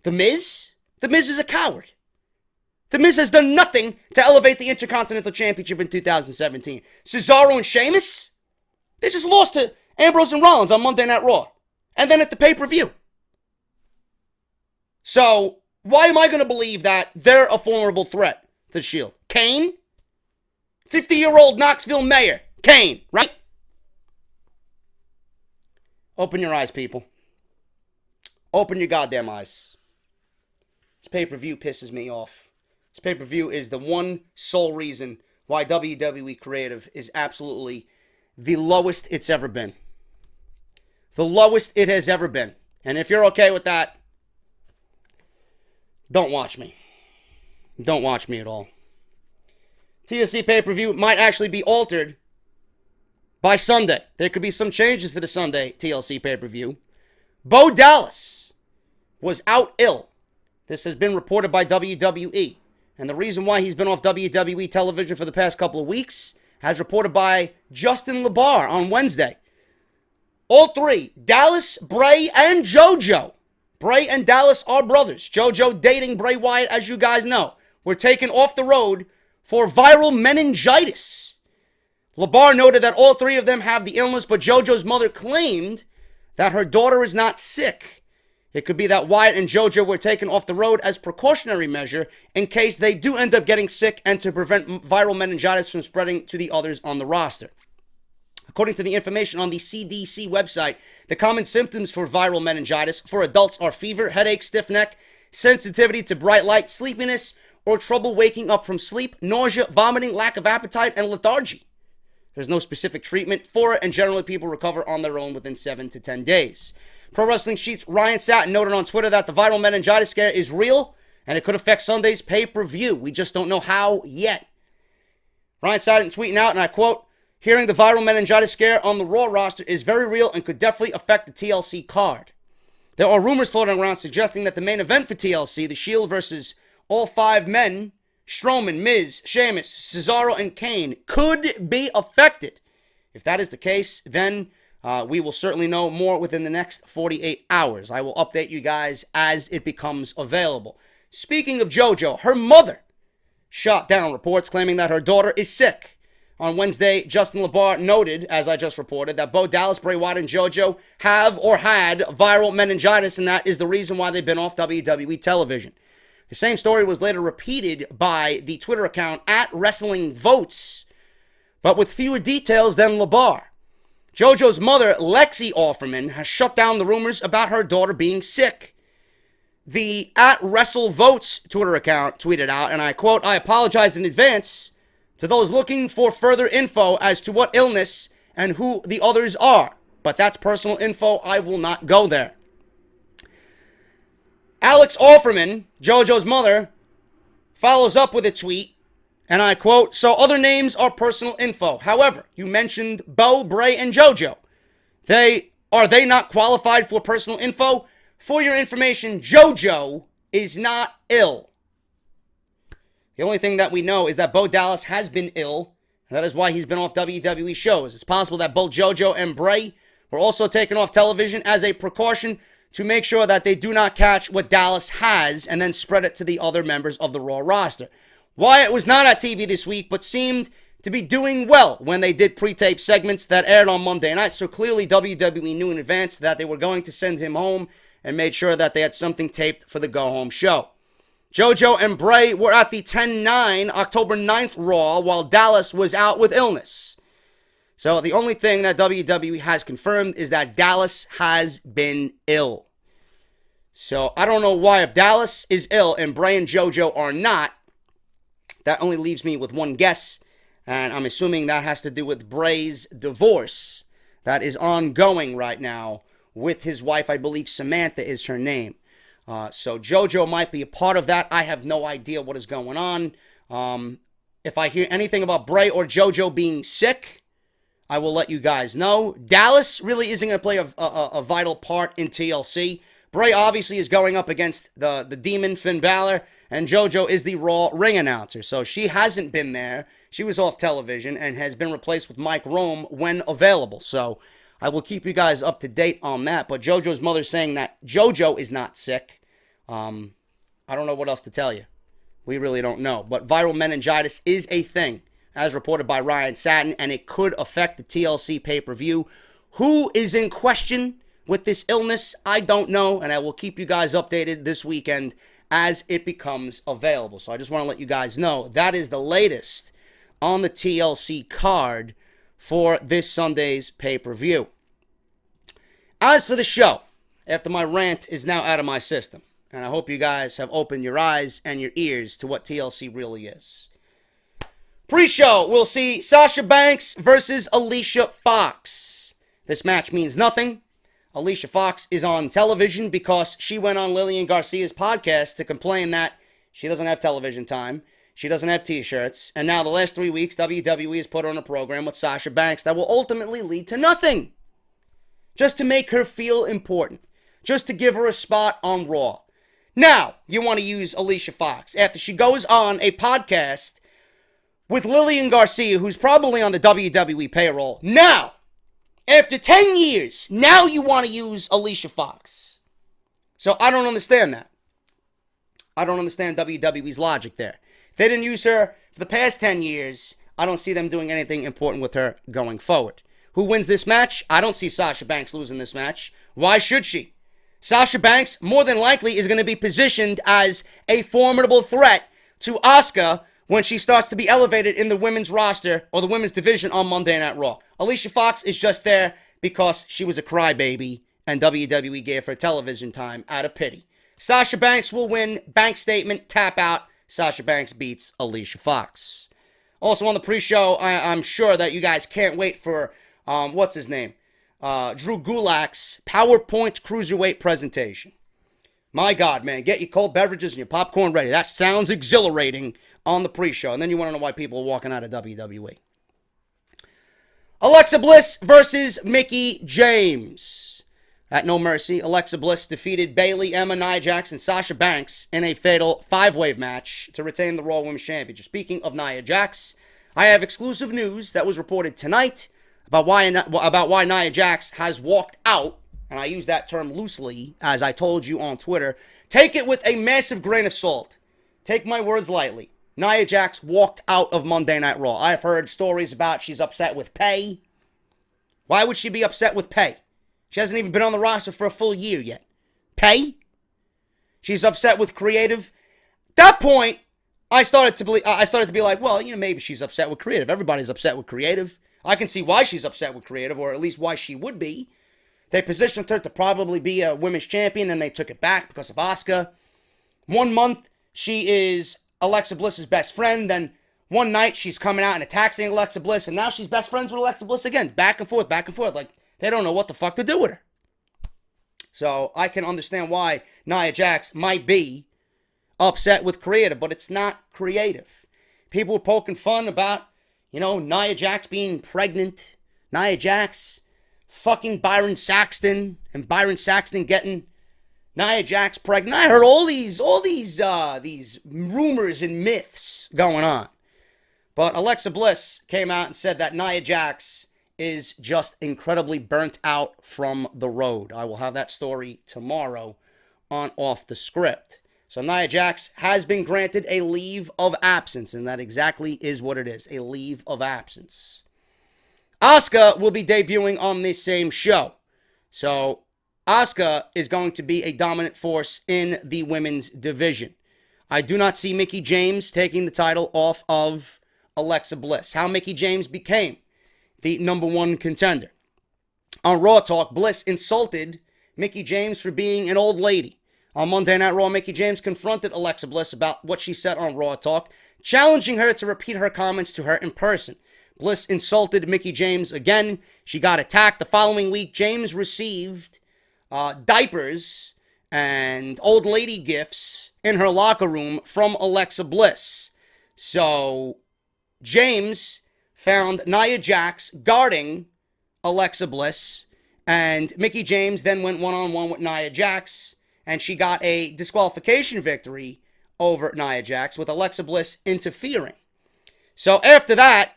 The Miz? The Miz is a coward. The Miz has done nothing to elevate the Intercontinental Championship in 2017. Cesaro and Sheamus? They just lost to Ambrose and Rollins on Monday Night Raw. And then at the pay-per-view. So, why am I going to believe that they're a formidable threat to the Shield? Kane? 50-year-old Knoxville mayor. Kane, right? Open your eyes, people. Open your goddamn eyes. This pay-per-view pisses me off. This pay-per-view is the one sole reason why WWE Creative is absolutely the lowest it's ever been. The lowest it has ever been. And if you're okay with that, don't watch me. Don't watch me at all. TLC pay-per-view might actually be altered by Sunday. There could be some changes to the Sunday TLC pay-per-view. Bo Dallas was out ill. This has been reported by WWE. And the reason why he's been off WWE television for the past couple of weeks, as reported by Justin LaBar on Wednesday, All three, Dallas, Bray, and JoJo. Bray and Dallas are brothers. JoJo dating Bray Wyatt, as you guys know, were taken off the road for viral meningitis. LeBar noted that all three of them have the illness, but JoJo's mother claimed that her daughter is not sick. It could be that Wyatt and JoJo were taken off the road as precautionary measure in case they do end up getting sick and to prevent viral meningitis from spreading to the others on the roster. According to the information on the CDC website, the common symptoms for viral meningitis for adults are fever, headache, stiff neck, sensitivity to bright light, sleepiness, or trouble waking up from sleep, nausea, vomiting, lack of appetite, and lethargy. There's no specific treatment for it, and generally people recover on their own within 7 to 10 days. Pro Wrestling Sheet's Ryan Satin noted on Twitter that the viral meningitis scare is real, and it could affect Sunday's pay-per-view. We just don't know how yet. Ryan Satin tweeting out, and I quote, "Hearing the viral meningitis scare on the Raw roster is very real and could definitely affect the TLC card. There are rumors floating around suggesting that the main event for TLC, The Shield versus all 5 men, Strowman, Miz, Sheamus, Cesaro, and Kane, could be affected. If that is the case, then we will certainly know more within the next 48 hours. I will update you guys as it becomes available." Speaking of JoJo, her mother shot down reports claiming that her daughter is sick. On Wednesday, Justin LeBar noted, as I just reported, that both Dallas, Bray Wyatt, and JoJo have or had viral meningitis, and that is the reason why they've been off WWE television. The same story was later repeated by the Twitter account @WrestlingVotes, but with fewer details than LeBar. JoJo's mother, Lexi Offerman, has shut down the rumors about her daughter being sick. The @WrestleVotes Twitter account tweeted out, and I quote, "I apologize in advance to those looking for further info as to what illness and who the others are, but that's personal info. I will not go there." Alex Offerman, JoJo's mother, follows up with a tweet, and I quote, "So other names are personal info. However, you mentioned Bo, Bray, and JoJo. Are they not qualified for personal info? For your information, JoJo is not ill." The only thing that we know is that Bo Dallas has been ill, and that is why he's been off WWE shows. It's possible that both JoJo and Bray were also taken off television as a precaution to make sure that they do not catch what Dallas has and then spread it to the other members of the Raw roster. Wyatt was not at TV this week, but seemed to be doing well when they did pre-tape segments that aired on Monday night, so clearly WWE knew in advance that they were going to send him home and made sure that they had something taped for the go-home show. JoJo and Bray were at the 10-9 October 9th Raw while Dallas was out with illness. So the only thing that WWE has confirmed is that Dallas has been ill. So I don't know why, if Dallas is ill and Bray and JoJo are not, that only leaves me with one guess, and I'm assuming that has to do with Bray's divorce that is ongoing right now with his wife. I believe Samantha is her name. So JoJo might be a part of that. I have no idea what is going on. If I hear anything about Bray or JoJo being sick, I will let you guys know. Dallas really isn't going to play a vital part in TLC. Bray obviously is going up against the demon Finn Balor, and JoJo is the Raw ring announcer. So she hasn't been there. She was off television and has been replaced with Mike Rome when available. So I will keep you guys up to date on that. But JoJo's mother saying that JoJo is not sick. I don't know what else to tell you. We really don't know. But viral meningitis is a thing, as reported by Ryan Satin, and it could affect the TLC pay-per-view. Who is in question with this illness? I don't know, and I will keep you guys updated this weekend as it becomes available. So I just want to let you guys know that is the latest on the TLC card for this Sunday's pay-per-view. As for the show, after my rant is now out of my system, and I hope you guys have opened your eyes and your ears to what TLC really is. Pre-show, we'll see Sasha Banks versus Alicia Fox. This match means nothing. Alicia Fox is on television because she went on Lillian Garcia's podcast to complain that she doesn't have television time, she doesn't have t-shirts, and now the last 3 weeks, WWE has put her on a program with Sasha Banks that will ultimately lead to nothing. Just to make her feel important. Just to give her a spot on Raw. Now, you want to use Alicia Fox after she goes on a podcast with Lillian Garcia, who's probably on the WWE payroll. Now, After 10 years, now you want to use Alicia Fox. So I don't understand that. I don't understand WWE's logic there. If they didn't use her for the past 10 years, I don't see them doing anything important with her going forward. Who wins this match? I don't see Sasha Banks losing this match. Why should she? Sasha Banks, more than likely, is going to be positioned as a formidable threat to Asuka when she starts to be elevated in the women's roster or the women's division on Monday Night Raw. Alicia Fox is just there because she was a crybaby and WWE gave her television time out of pity. Sasha Banks will win. Bank statement, tap out. Sasha Banks beats Alicia Fox. Also on the pre-show, I'm sure that you guys can't wait for, what's his name? Drew Gulak's PowerPoint Cruiserweight presentation. My God, man, get your cold beverages and your popcorn ready. That sounds exhilarating on the pre-show. And then you want to know why people are walking out of WWE. Alexa Bliss versus Mickie James. At No Mercy, Alexa Bliss defeated Bayley, Emma, Nia Jax, and Sasha Banks in a fatal 5-way match to retain the Raw Women's Championship. Speaking of Nia Jax, I have exclusive news that was reported tonight about why Nia Jax has walked out, and I use that term loosely, as I told you on Twitter. Take it with a massive grain of salt. Take my words lightly. Nia Jax walked out of Monday Night Raw. I've heard stories about she's upset with pay. Why would she be upset with pay? She hasn't even been on the roster for a full year yet. Pay? She's upset with creative. At that point, I started to be like, well, maybe she's upset with creative. Everybody's upset with creative. I can see why she's upset with creative, or at least why she would be. They positioned her to probably be a women's champion, and they took it back because of Asuka. 1 month, she is Alexa Bliss's best friend. Then one night, she's coming out and attacking Alexa Bliss, and now she's best friends with Alexa Bliss again. Back and forth, back and forth. Like, they don't know what the fuck to do with her. So I can understand why Nia Jax might be upset with creative, but it's not creative. People were poking fun about, Nia Jax being pregnant. Nia Jax fucking Byron Saxton, and Byron Saxton getting Nia Jax pregnant. I heard all these rumors and myths going on. But Alexa Bliss came out and said that Nia Jax is just incredibly burnt out from the road. I will have that story tomorrow on Off the Script. So Nia Jax has been granted a leave of absence, and that exactly is what it is, a leave of absence. Asuka will be debuting on this same show. So Asuka is going to be a dominant force in the women's division. I do not see Mickie James taking the title off of Alexa Bliss. How Mickie James became the number one contender. On Raw Talk, Bliss insulted Mickie James for being an old lady. On Monday Night Raw, Mickie James confronted Alexa Bliss about what she said on Raw Talk, challenging her to repeat her comments to her in person. Bliss insulted Mickie James again. She got attacked. The following week, James received diapers and old lady gifts in her locker room from Alexa Bliss. So James found Nia Jax guarding Alexa Bliss, and Mickie James then went one-on-one with Nia Jax, and she got a disqualification victory over Nia Jax with Alexa Bliss interfering. So after that,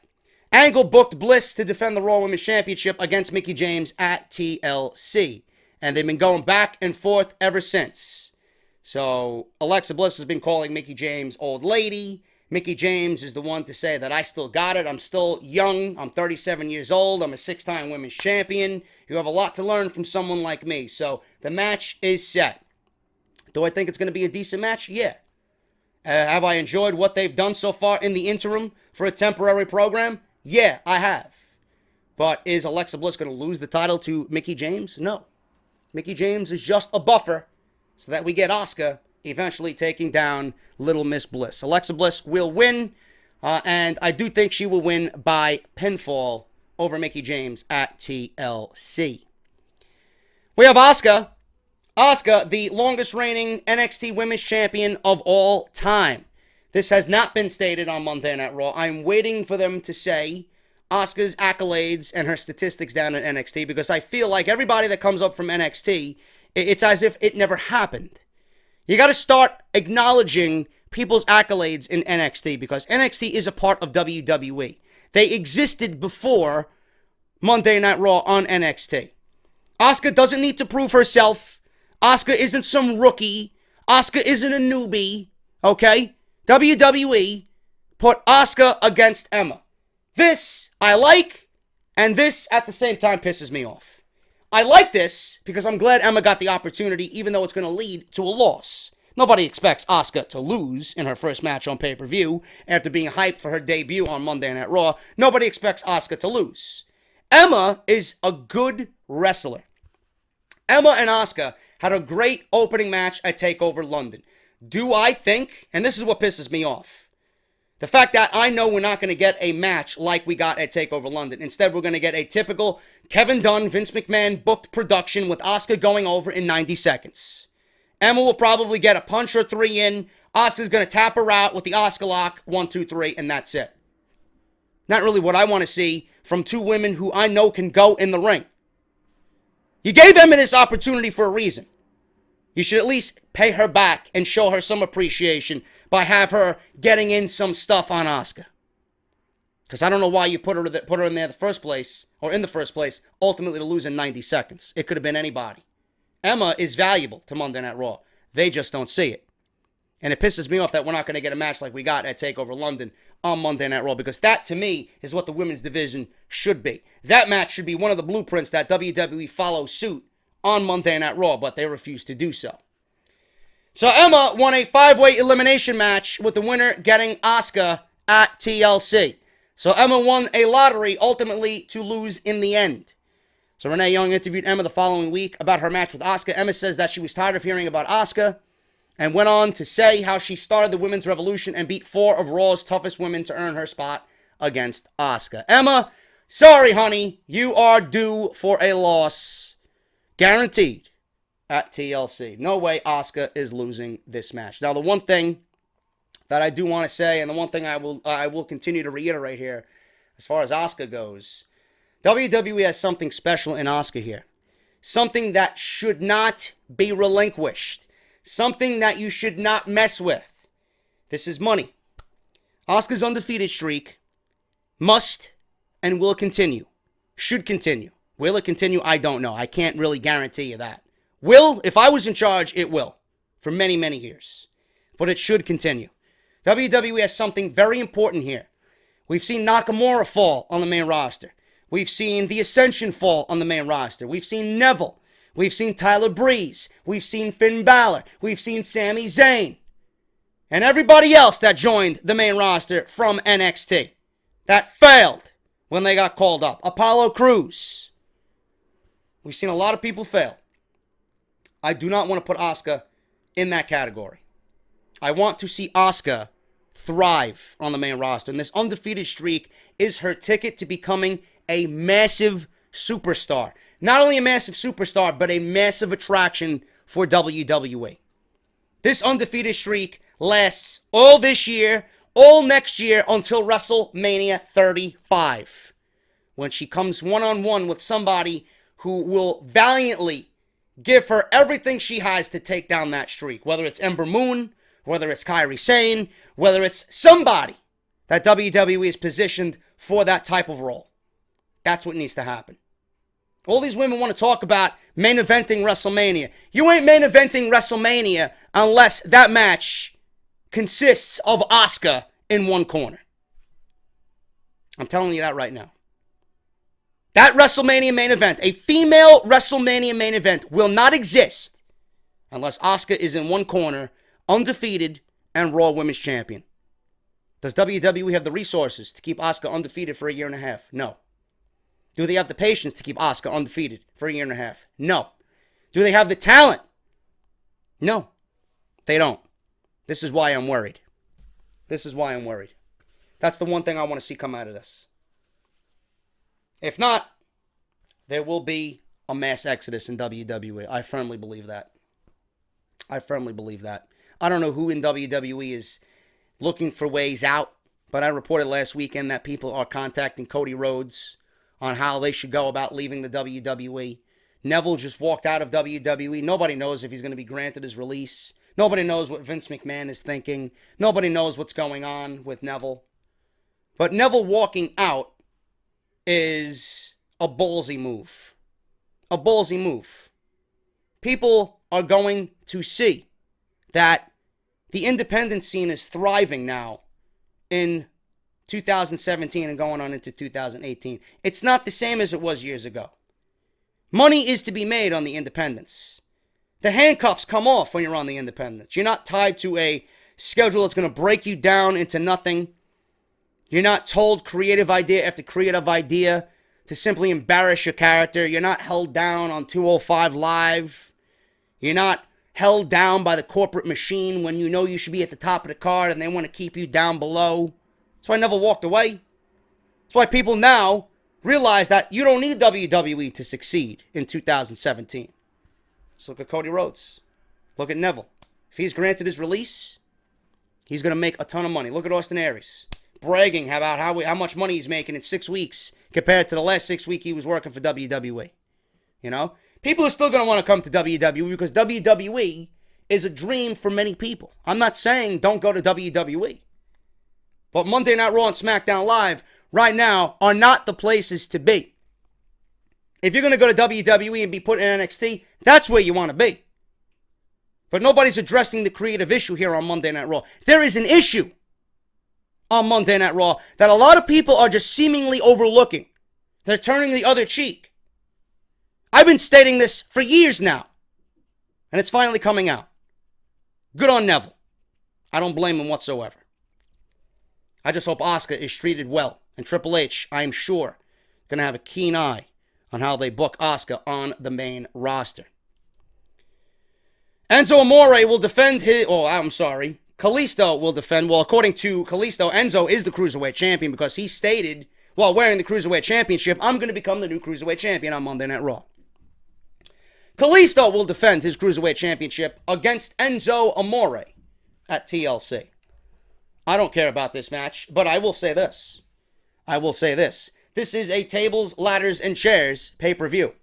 Angle booked Bliss to defend the Raw Women's Championship against Mickie James at TLC, and they've been going back and forth ever since. So Alexa Bliss has been calling Mickie James old lady. Mickie James is the one to say that I still got it. I'm still young. I'm 37 years old. I'm a 6-time women's champion. You have a lot to learn from someone like me. So the match is set. Do I think it's going to be a decent match? Yeah. Have I enjoyed what they've done so far in the interim for a temporary program? Yeah, I have. But is Alexa Bliss going to lose the title to Mickie James? No. Mickie James is just a buffer so that we get Asuka eventually taking down Little Miss Bliss. Alexa Bliss will win, and I do think she will win by pinfall over Mickie James at TLC. We have Asuka. Asuka, the longest reigning NXT Women's Champion of all time. This has not been stated on Monday Night Raw. I'm waiting for them to say Asuka's accolades and her statistics down in NXT, because I feel like everybody that comes up from NXT, it's as if it never happened. You got to start acknowledging people's accolades in NXT, because NXT is a part of WWE. They existed before Monday Night Raw on NXT. Asuka doesn't need to prove herself. Asuka isn't some rookie. Asuka isn't a newbie. Okay? WWE put Asuka against Emma. This I like, and this at the same time pisses me off. I like this because I'm glad Emma got the opportunity, even though it's going to lead to a loss. Nobody expects Asuka to lose in her first match on pay-per-view after being hyped for her debut on Monday Night Raw. Nobody expects Asuka to lose. Emma is a good wrestler. Emma and Asuka had a great opening match at TakeOver London. Do I think, and this is what pisses me off, the fact that I know we're not going to get a match like we got at TakeOver London. Instead, we're going to get a typical Kevin Dunn, Vince McMahon booked production with Asuka going over in 90 seconds. Emma will probably get a punch or 3 in. Asuka's going to tap her out with the Asuka lock, 1, 2, 3, and that's it. Not really what I want to see from two women who I know can go in the ring. You gave Emma this opportunity for a reason. You should at least pay her back and show her some appreciation by have her getting in some stuff on Asuka. Because I don't know why you put her in there the first place, or in the first place, ultimately to lose in 90 seconds. It could have been anybody. Emma is valuable to Monday Night Raw. They just don't see it. And it pisses me off that we're not going to get a match like we got at TakeOver London on Monday Night Raw, because that, to me, is what the women's division should be. That match should be one of the blueprints that WWE follows suit on Monday Night Raw, but they refuse to do so. So Emma won a 5-way elimination match with the winner getting Asuka at TLC. So Emma won a lottery, ultimately to lose in the end. So Renee Young interviewed Emma the following week about her match with Asuka. Emma says that she was tired of hearing about Asuka and went on to say how she started the women's revolution and beat 4 of Raw's toughest women to earn her spot against Asuka. Emma, sorry, honey, you are due for a loss. Guaranteed at TLC. No way Asuka is losing this match. Now, the one thing that I do want to say, and the one thing I will continue to reiterate here, as far as Asuka goes, WWE has something special in Asuka here. Something that should not be relinquished. Something that you should not mess with. This is money. Asuka's undefeated streak must and will continue. Should continue. Will it continue? I don't know. I can't really guarantee you that. Will, if I was in charge, it will. For many, many years. But it should continue. WWE has something very important here. We've seen Nakamura fall on the main roster. We've seen The Ascension fall on the main roster. We've seen Neville. We've seen Tyler Breeze. We've seen Finn Balor. We've seen Sami Zayn. And everybody else that joined the main roster from NXT. That failed when they got called up. Apollo Crews. We've seen a lot of people fail. I do not want to put Asuka in that category. I want to see Asuka thrive on the main roster. And this undefeated streak is her ticket to becoming a massive superstar. Not only a massive superstar, but a massive attraction for WWE. This undefeated streak lasts all this year, all next year, until WrestleMania 35. When she comes one-on-one with somebody who will valiantly give her everything she has to take down that streak. Whether it's Ember Moon, whether it's Kairi Sane, whether it's somebody that WWE is positioned for that type of role. That's what needs to happen. All these women want to talk about main eventing WrestleMania. You ain't main eventing WrestleMania unless that match consists of Asuka in one corner. I'm telling you that right now. That WrestleMania main event, a female WrestleMania main event, will not exist unless Asuka is in one corner, undefeated, and Raw Women's Champion. Does WWE have the resources to keep Asuka undefeated for a year and a half? No. Do they have the patience to keep Asuka undefeated for a year and a half? No. Do they have the talent? No. They don't. This is why I'm worried. This is why I'm worried. That's the one thing I want to see come out of this. If not, there will be a mass exodus in WWE. I firmly believe that. I firmly believe that. I don't know who in WWE is looking for ways out, but I reported last weekend that people are contacting Cody Rhodes on how they should go about leaving the WWE. Neville just walked out of WWE. Nobody knows if he's going to be granted his release. Nobody knows what Vince McMahon is thinking. Nobody knows what's going on with Neville. But Neville walking out is a ballsy move. A ballsy move. People are going to see that the independent scene is thriving now in 2017 and going on into 2018. It's not the same as it was years ago. Money is to be made on the independents. The handcuffs come off when you're on the independents. You're not tied to a schedule that's going to break you down into nothing. You're not told creative idea after creative idea to simply embarrass your character. You're not held down on 205 Live. You're not held down by the corporate machine when you know you should be at the top of the card and they want to keep you down below. That's why I never walked away. That's why people now realize that you don't need WWE to succeed in 2017. Let's look at Cody Rhodes. Look at Neville. If he's granted his release, he's going to make a ton of money. Look at Austin Aries. Bragging about how much money he's making in 6 weeks compared to the last 6 weeks he was working for WWE. You know? People are still going to want to come to WWE because WWE is a dream for many people. I'm not saying don't go to WWE. But Monday Night Raw and SmackDown Live right now are not the places to be. If you're going to go to WWE and be put in NXT, that's where you want to be. But nobody's addressing the creative issue here on Monday Night Raw. There is an issue on Monday Night Raw that a lot of people are just seemingly overlooking. They're turning the other cheek. I've been stating this for years now, and it's finally coming out. Good on Neville. I don't blame him whatsoever. I just hope Asuka is treated well, and Triple H, I am sure, going to have a keen eye on how they book Asuka on the main roster. Enzo Amore will defend Kalisto will defend. Well, according to Kalisto, Enzo is the Cruiserweight champion because he stated, while wearing the Cruiserweight championship, I'm going to become the new Cruiserweight champion on Monday Night Raw. Kalisto will defend his Cruiserweight championship against Enzo Amore at TLC. I don't care about this match, but I will say this. This is a tables, ladders, and chairs pay-per-view.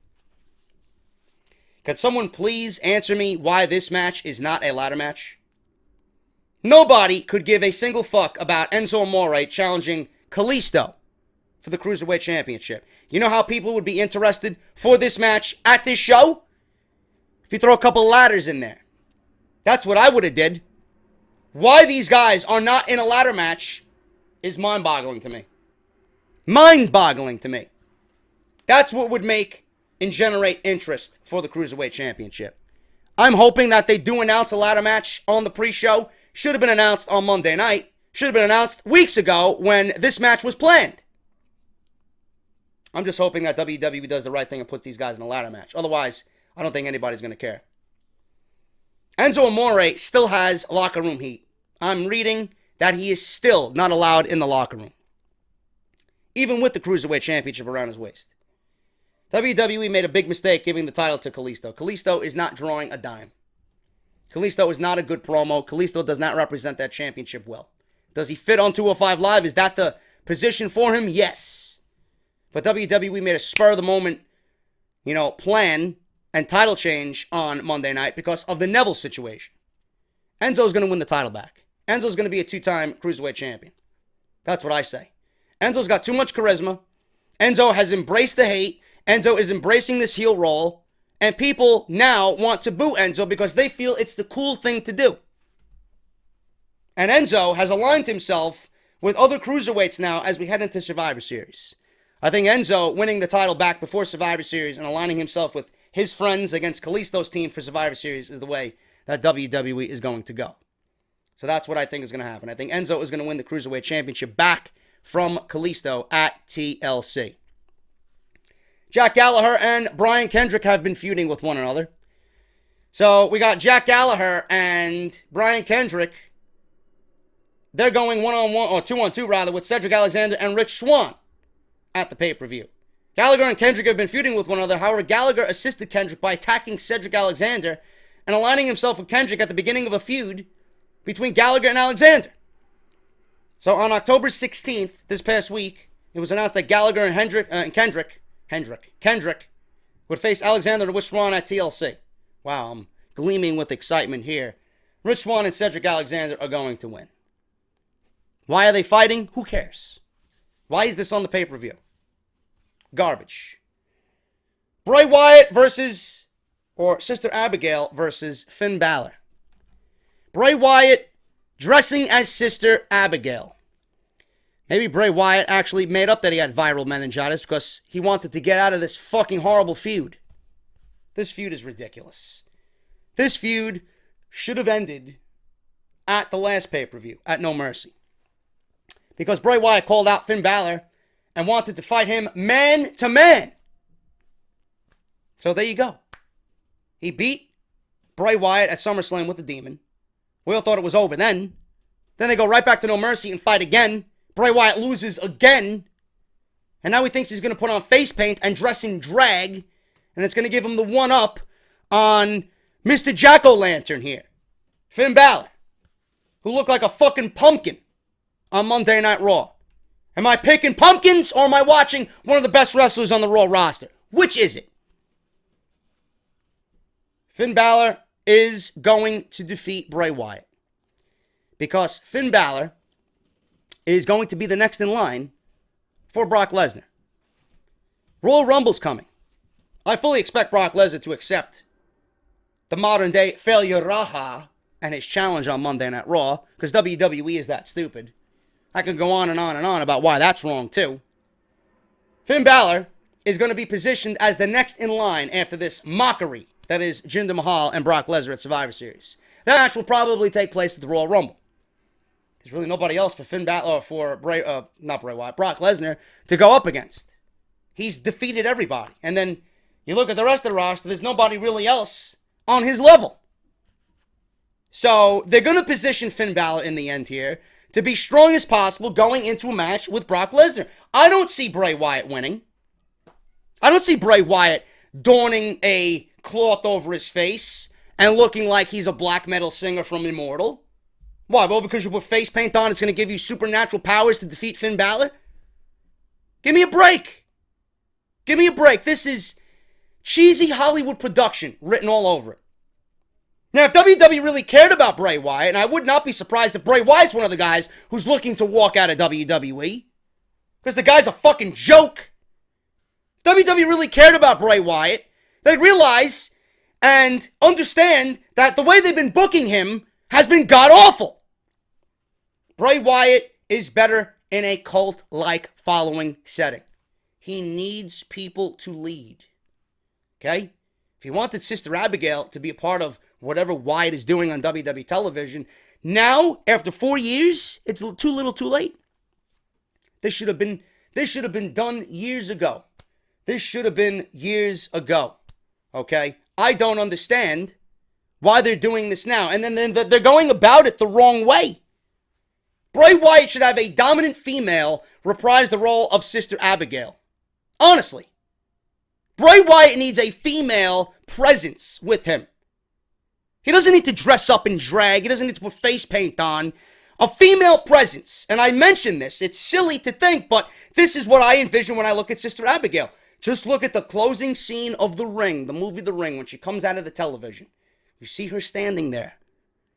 Can someone please answer me why this match is not a ladder match? Nobody could give a single fuck about Enzo Amore challenging Kalisto for the Cruiserweight Championship. You know how people would be interested for this match at this show? If you throw a couple ladders in there. That's what I would have did. Why these guys are not in a ladder match is mind-boggling to me. Mind-boggling to me. That's what would make and generate interest for the Cruiserweight Championship. I'm hoping that they do announce a ladder match on the pre-show. Should have been announced on Monday night. Should have been announced weeks ago when this match was planned. I'm just hoping that WWE does the right thing and puts these guys in a ladder match. Otherwise, I don't think anybody's going to care. Enzo Amore still has locker room heat. I'm reading that he is still not allowed in the locker room. Even with the Cruiserweight Championship around his waist. WWE made a big mistake giving the title to Kalisto. Kalisto is not drawing a dime. Kalisto is not a good promo. Kalisto does not represent that championship well. Does he fit on 205 Live? Is that the position for him? Yes. But WWE made a spur-of-the-moment, plan and title change on Monday night because of the Neville situation. Enzo's going to win the title back. Enzo's going to be a 2-time Cruiserweight champion. That's what I say. Enzo's got too much charisma. Enzo has embraced the hate. Enzo is embracing this heel role. And people now want to boo Enzo because they feel it's the cool thing to do. And Enzo has aligned himself with other cruiserweights now as we head into Survivor Series. I think Enzo winning the title back before Survivor Series and aligning himself with his friends against Kalisto's team for Survivor Series is the way that WWE is going to go. So that's what I think is going to happen. I think Enzo is going to win the Cruiserweight Championship back from Kalisto at TLC. Jack Gallagher and Brian Kendrick have been feuding with one another. So we got Jack Gallagher and Brian Kendrick. They're going one-on-one, or two-on-two rather, with Cedric Alexander and Rich Swann at the pay-per-view. Gallagher and Kendrick have been feuding with one another. However, Gallagher assisted Kendrick by attacking Cedric Alexander and aligning himself with Kendrick at the beginning of a feud between Gallagher and Alexander. So on October 16th, this past week, it was announced that Gallagher and Kendrick would face Alexander and Rich Swann at TLC. Wow, I'm gleaming with excitement here. Rich Swann and Cedric Alexander are going to win. Why are they fighting? Who cares? Why is this on the pay-per-view? Garbage. Bray Wyatt versus, or Sister Abigail versus Finn Balor. Bray Wyatt dressing as Sister Abigail. Maybe Bray Wyatt actually made up that he had viral meningitis because he wanted to get out of this fucking horrible feud. This feud is ridiculous. This feud should have ended at the last pay-per-view, at No Mercy. Because Bray Wyatt called out Finn Balor and wanted to fight him man to man. So there you go. He beat Bray Wyatt at SummerSlam with the Demon. We all thought it was over then. Then they go right back to No Mercy and fight again. Bray Wyatt loses again. And now he thinks he's going to put on face paint and dress in drag. And it's going to give him the one-up on Mr. Jack-O-Lantern here. Finn Balor, who looked like a fucking pumpkin on Monday Night Raw. Am I picking pumpkins or am I watching one of the best wrestlers on the Raw roster? Which is it? Finn Balor is going to defeat Bray Wyatt. Because Finn Balor is going to be the next in line for Brock Lesnar. Royal Rumble's coming. I fully expect Brock Lesnar to accept the modern day failure Raha and his challenge on Monday Night Raw, because WWE is that stupid. I can go on and on and on about why that's wrong too. Finn Balor is going to be positioned as the next in line after this mockery that is Jinder Mahal and Brock Lesnar at Survivor Series. That match will probably take place at the Royal Rumble. There's really nobody else for Finn Balor, or for Brock Lesnar to go up against. He's defeated everybody. And then you look at the rest of the roster, there's nobody really else on his level. So they're going to position Finn Balor in the end here to be strong as possible going into a match with Brock Lesnar. I don't see Bray Wyatt winning. I don't see Bray Wyatt donning a cloth over his face and looking like he's a black metal singer from Immortal. Why? Well, because you put face paint on, it's going to give you supernatural powers to defeat Finn Balor? Give me a break. Give me a break. This is cheesy Hollywood production written all over it. Now, if WWE really cared about Bray Wyatt, and I would not be surprised if Bray Wyatt's one of the guys who's looking to walk out of WWE, because the guy's a fucking joke. If WWE really cared about Bray Wyatt, they'd realize and understand that the way they've been booking him has been god-awful. Bray Wyatt is better in a cult-like following setting. He needs people to lead. Okay? If he wanted Sister Abigail to be a part of whatever Wyatt is doing on WWE television, now, after 4 years, it's too little too late. This should have been done years ago. This should have been years ago. Okay? I don't understand why they're doing this now. And then they're going about it the wrong way. Bray Wyatt should have a dominant female reprise the role of Sister Abigail. Honestly. Bray Wyatt needs a female presence with him. He doesn't need to dress up in drag. He doesn't need to put face paint on. A female presence. And I mentioned this. It's silly to think, but this is what I envision when I look at Sister Abigail. Just look at the closing scene of The Ring, the movie The Ring, when she comes out of the television. You see her standing there.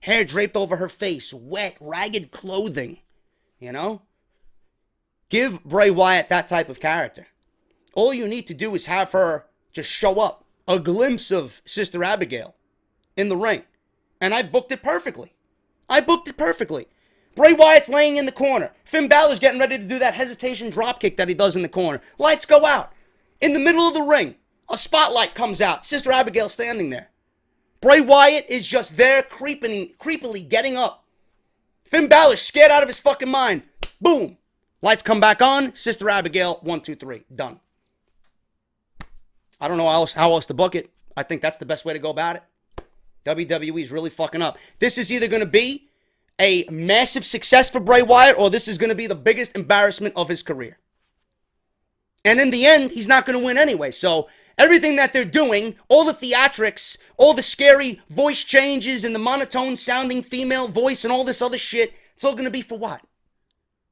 Hair draped over her face. Wet, ragged clothing. You know? Give Bray Wyatt that type of character. All you need to do is have her just show up. A glimpse of Sister Abigail in the ring. And I booked it perfectly. Bray Wyatt's laying in the corner. Finn Balor's getting ready to do that hesitation dropkick that he does in the corner. Lights go out. In the middle of the ring, a spotlight comes out. Sister Abigail standing there. Bray Wyatt is just there creepily getting up. Finn Balor's scared out of his fucking mind. Boom. Lights come back on. Sister Abigail, 1, 2, 3. Done. I don't know how else to book it. I think that's the best way to go about it. WWE is really fucking up. This is either going to be a massive success for Bray Wyatt, or this is going to be the biggest embarrassment of his career. And in the end, he's not going to win anyway. So everything that they're doing, all the theatrics, all the scary voice changes and the monotone sounding female voice and all this other shit, it's all going to be for what?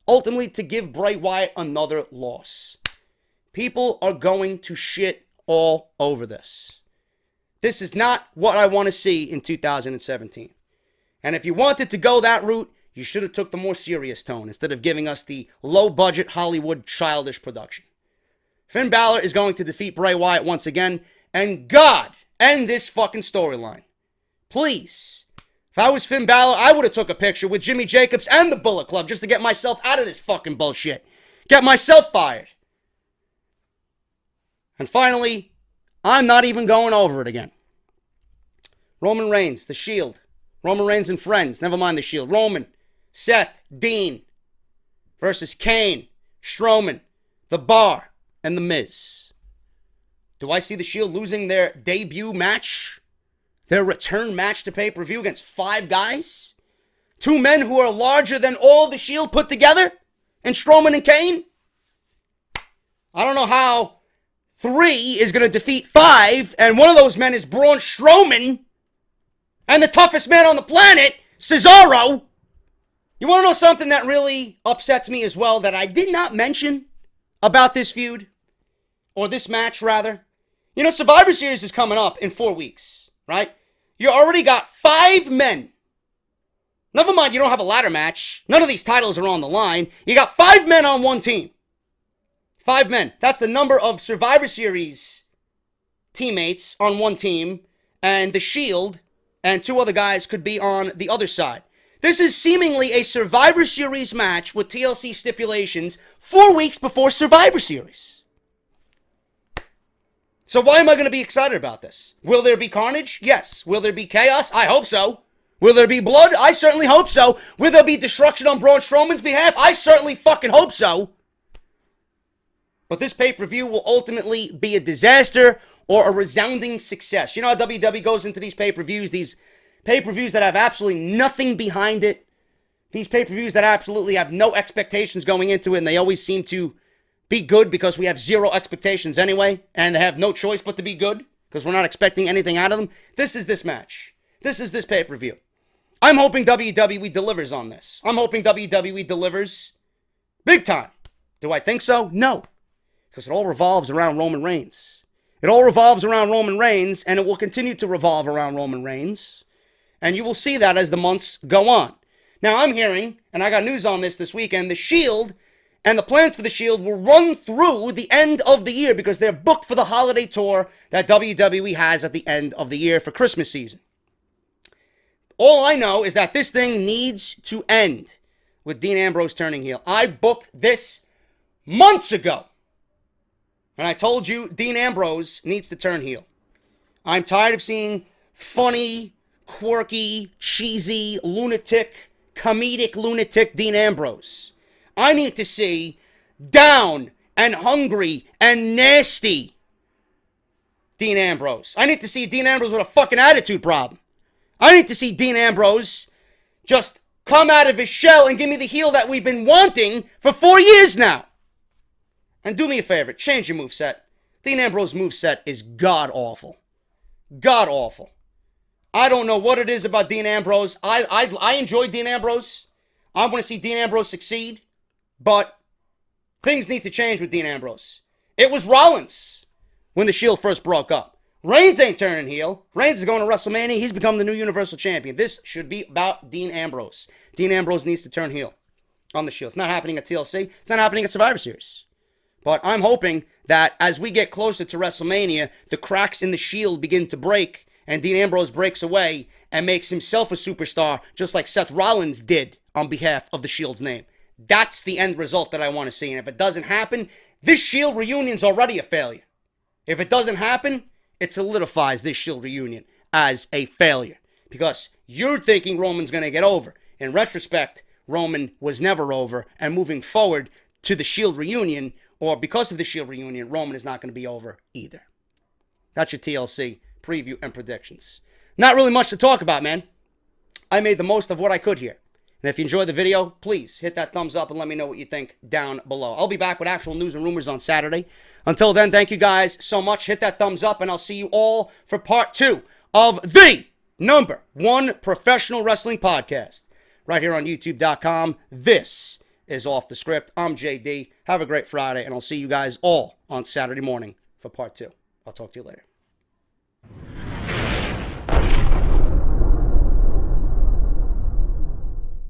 Ultimately, to give Bray Wyatt another loss. People are going to shit all over this. This is not what I want to see in 2017. And if you wanted to go that route, you should have took the more serious tone instead of giving us the low-budget Hollywood childish production. Finn Balor is going to defeat Bray Wyatt once again. And God, end this fucking storyline. Please. If I was Finn Balor, I would have took a picture with Jimmy Jacobs and the Bullet Club just to get myself out of this fucking bullshit. Get myself fired. And finally, I'm not even going over it again. Roman Reigns, The Shield. Roman Reigns and friends. Never mind The Shield. Roman, Seth, Dean versus Kane, Strowman, The Bar, and The Miz. Do I see The Shield losing their debut match? Their return match to pay-per-view against 5 guys? 2 men who are larger than all The Shield put together? And Strowman and Kane? I don't know how 3 is going to defeat 5, and one of those men is Braun Strowman, and the toughest man on the planet, Cesaro. You want to know something that really upsets me as well that I did not mention about this feud? Or this match, rather? You know, Survivor Series is coming up in 4 weeks, right? You already got 5 men. Never mind, you don't have a ladder match. None of these titles are on the line. You got 5 men on one team. 5 men. That's the number of Survivor Series teammates on one team. And The Shield and 2 other guys could be on the other side. This is seemingly a Survivor Series match with TLC stipulations 4 weeks before Survivor Series. So why am I going to be excited about this? Will there be carnage? Yes. Will there be chaos? I hope so. Will there be blood? I certainly hope so. Will there be destruction on Braun Strowman's behalf? I certainly fucking hope so. But this pay-per-view will ultimately be a disaster or a resounding success. You know how WWE goes into these pay-per-views that have absolutely nothing behind it. These pay-per-views that absolutely have no expectations going into it, and they always seem to be good because we have 0 expectations anyway, and they have no choice but to be good because we're not expecting anything out of them. This is this match. This is this pay-per-view. I'm hoping WWE delivers on this. I'm hoping WWE delivers big time. Do I think so? No. Because it all revolves around Roman Reigns. It all revolves around Roman Reigns, and it will continue to revolve around Roman Reigns. And you will see that as the months go on. Now, I'm hearing, and I got news on this weekend, The Shield and the plans for The Shield will run through the end of the year because they're booked for the holiday tour that WWE has at the end of the year for Christmas season. All I know is that this thing needs to end with Dean Ambrose turning heel. I booked this months ago. And I told you Dean Ambrose needs to turn heel. I'm tired of seeing funny, quirky, cheesy, lunatic, comedic lunatic Dean Ambrose. I need to see down and hungry and nasty Dean Ambrose. I need to see Dean Ambrose with a fucking attitude problem. I need to see Dean Ambrose just come out of his shell and give me the heel that we've been wanting for 4 years now. And do me a favor, change your moveset. Dean Ambrose's moveset is god-awful. God-awful. I don't know what it is about Dean Ambrose. I enjoy Dean Ambrose. I want to see Dean Ambrose succeed. But things need to change with Dean Ambrose. It was Rollins when the Shield first broke up. Reigns ain't turning heel. Reigns is going to WrestleMania. He's become the new Universal Champion. This should be about Dean Ambrose. Dean Ambrose needs to turn heel on the Shield. It's not happening at TLC. It's not happening at Survivor Series. But I'm hoping that as we get closer to WrestleMania, the cracks in the Shield begin to break, and Dean Ambrose breaks away and makes himself a superstar, just like Seth Rollins did on behalf of the Shield's name. That's the end result that I want to see. And if it doesn't happen, this Shield reunion's already a failure. If it doesn't happen, it solidifies this Shield reunion as a failure. Because you're thinking Roman's going to get over. In retrospect, Roman was never over. And moving forward to the Shield reunion, or because of the Shield reunion, Roman is not going to be over either. That's your TLC preview and predictions. Not really much to talk about, man. I made the most of what I could here. And if you enjoyed the video, please hit that thumbs up and let me know what you think down below. I'll be back with actual news and rumors on Saturday. Until then, thank you guys so much. Hit that thumbs up, and I'll see you all for part 2 of the #1 professional wrestling podcast right here on YouTube.com. This is Off the Script. I'm JD. Have a great Friday, and I'll see you guys all on Saturday morning for part 2. I'll talk to you later.